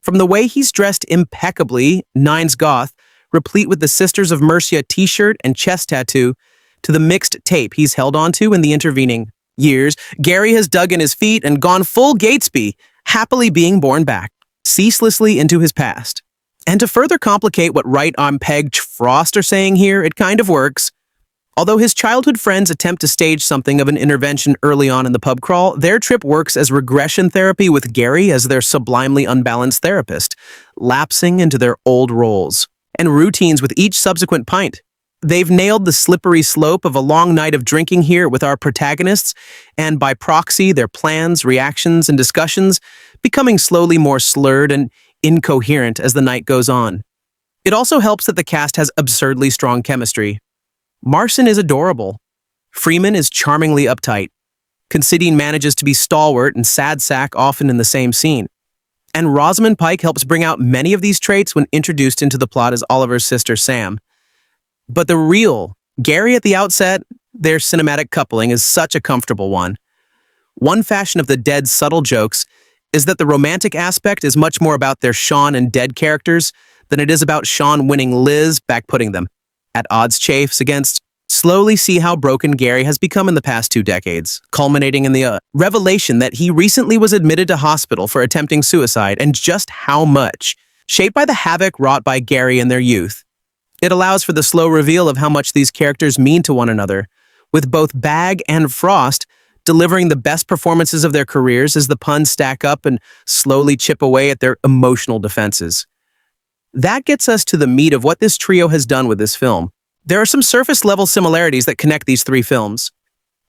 [SPEAKER 1] From the way he's dressed impeccably, Nines Goth, replete with the Sisters of Mercia t-shirt and chest tattoo, to the mixed tape he's held onto in the intervening years, Gary has dug in his feet and gone full Gatesby, happily being born back, ceaselessly into his past. And to further complicate what Wright and Pegg Frost are saying here, it kind of works. Although his childhood friends attempt to stage something of an intervention early on in the pub crawl, their trip works as regression therapy with Gary as their sublimely unbalanced therapist, lapsing into their old roles and routines with each subsequent pint. They've nailed the slippery slope of a long night of drinking here with our protagonists, and by proxy, their plans, reactions, and discussions becoming slowly more slurred and incoherent as the night goes on. It also helps that the cast has absurdly strong chemistry. Marsan is adorable. Freeman is charmingly uptight. Considine manages to be stalwart and sad sack often in the same scene. And Rosamund Pike helps bring out many of these traits when introduced into the plot as Oliver's sister Sam. But the real Gary at the outset, their cinematic coupling is such a comfortable one. One fashion of the Dead's subtle jokes is that the romantic aspect is much more about their Sean and Dead characters than it is about Sean winning Liz, back-putting them at odds chafes against. Slowly see how broken Gary has become in the past 2 decades, culminating in the revelation that he recently was admitted to hospital for attempting suicide, and just how much. Shaped by the havoc wrought by Gary in their youth, it allows for the slow reveal of how much these characters mean to one another, with both Bagg and Frost delivering the best performances of their careers as the puns stack up and slowly chip away at their emotional defenses. That gets us to the meat of what this trio has done with this film. There are some surface-level similarities that connect these 3 films.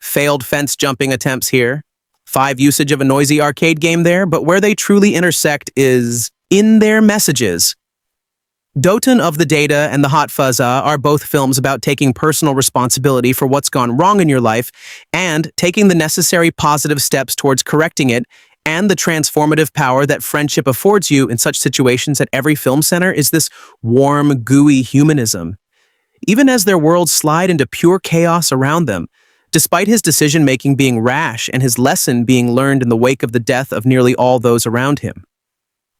[SPEAKER 1] Failed fence-jumping attempts here, 5 usage of a noisy arcade game there, but where they truly intersect is in their messages. Doton of the Data and The Hot Fuzza are both films about taking personal responsibility for what's gone wrong in your life and taking the necessary positive steps towards correcting it, and the transformative power that friendship affords you in such situations. At every film center is this warm, gooey humanism. Even as their worlds slide into pure chaos around them, despite his decision-making being rash and his lesson being learned in the wake of the death of nearly all those around him.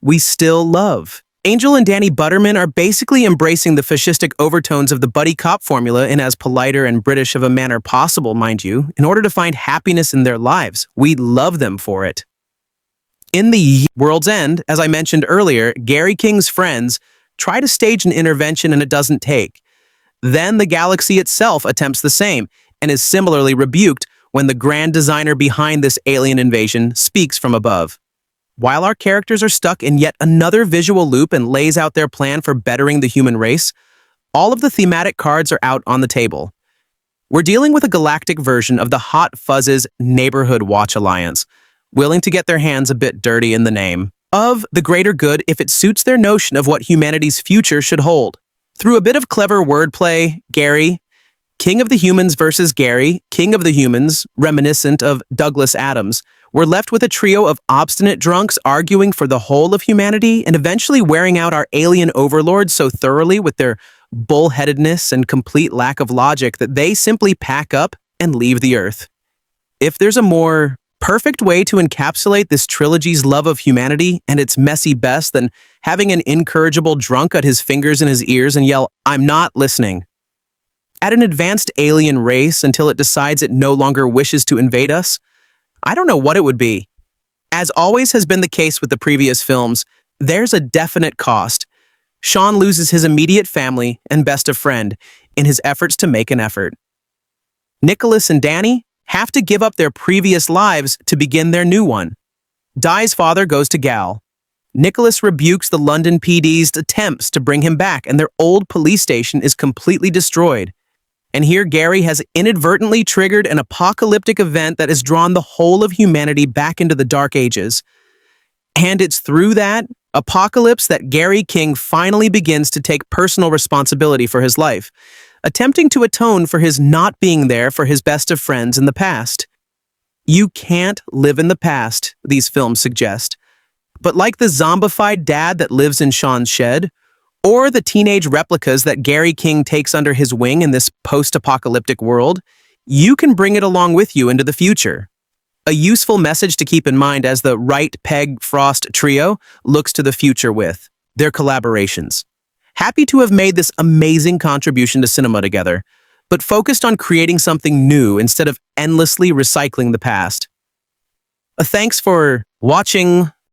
[SPEAKER 1] We still love. Angel and Danny Butterman are basically embracing the fascistic overtones of the buddy cop formula in as politer and British of a manner possible, mind you, in order to find happiness in their lives. We love them for it. In The World's End, as I mentioned earlier, Gary King's friends try to stage an intervention and it doesn't take. Then the galaxy itself attempts the same, and is similarly rebuked when the grand designer behind this alien invasion speaks from above. While our characters are stuck in yet another visual loop and lays out their plan for bettering the human race, all of the thematic cards are out on the table. We're dealing with a galactic version of the Hot Fuzz's Neighborhood Watch Alliance, willing to get their hands a bit dirty in the name of the greater good if it suits their notion of what humanity's future should hold. Through a bit of clever wordplay, Gary, King of the Humans versus Gary, King of the Humans, reminiscent of Douglas Adams, we're left with a trio of obstinate drunks arguing for the whole of humanity and eventually wearing out our alien overlords so thoroughly with their bullheadedness and complete lack of logic that they simply pack up and leave the Earth. If there's a more perfect way to encapsulate this trilogy's love of humanity and its messy best than having an incorrigible drunk at his fingers in his ears and yell, "I'm not listening," at an advanced alien race until it decides it no longer wishes to invade us, I don't know what it would be. As always has been the case with the previous films, there's a definite cost. Sean loses his immediate family and best of friend in his efforts to make an effort. Nicholas and Danny have to give up their previous lives to begin their new one. Di's father goes to Gal. Nicholas rebukes the London PD's attempts to bring him back, and their old police station is completely destroyed. And here Gary has inadvertently triggered an apocalyptic event that has drawn the whole of humanity back into the Dark Ages. And it's through that apocalypse that Gary King finally begins to take personal responsibility for his life, attempting to atone for his not being there for his best of friends in the past. You can't live in the past, these films suggest. But like the zombified dad that lives in Sean's shed, or the teenage replicas that Gary King takes under his wing in this post-apocalyptic world, you can bring it along with you into the future. A useful message to keep in mind as the Wright, Pegg, Frost trio looks to the future with their collaborations. Happy to have made this amazing contribution to cinema together, but focused on creating something new instead of endlessly recycling the past. Thanks for watching,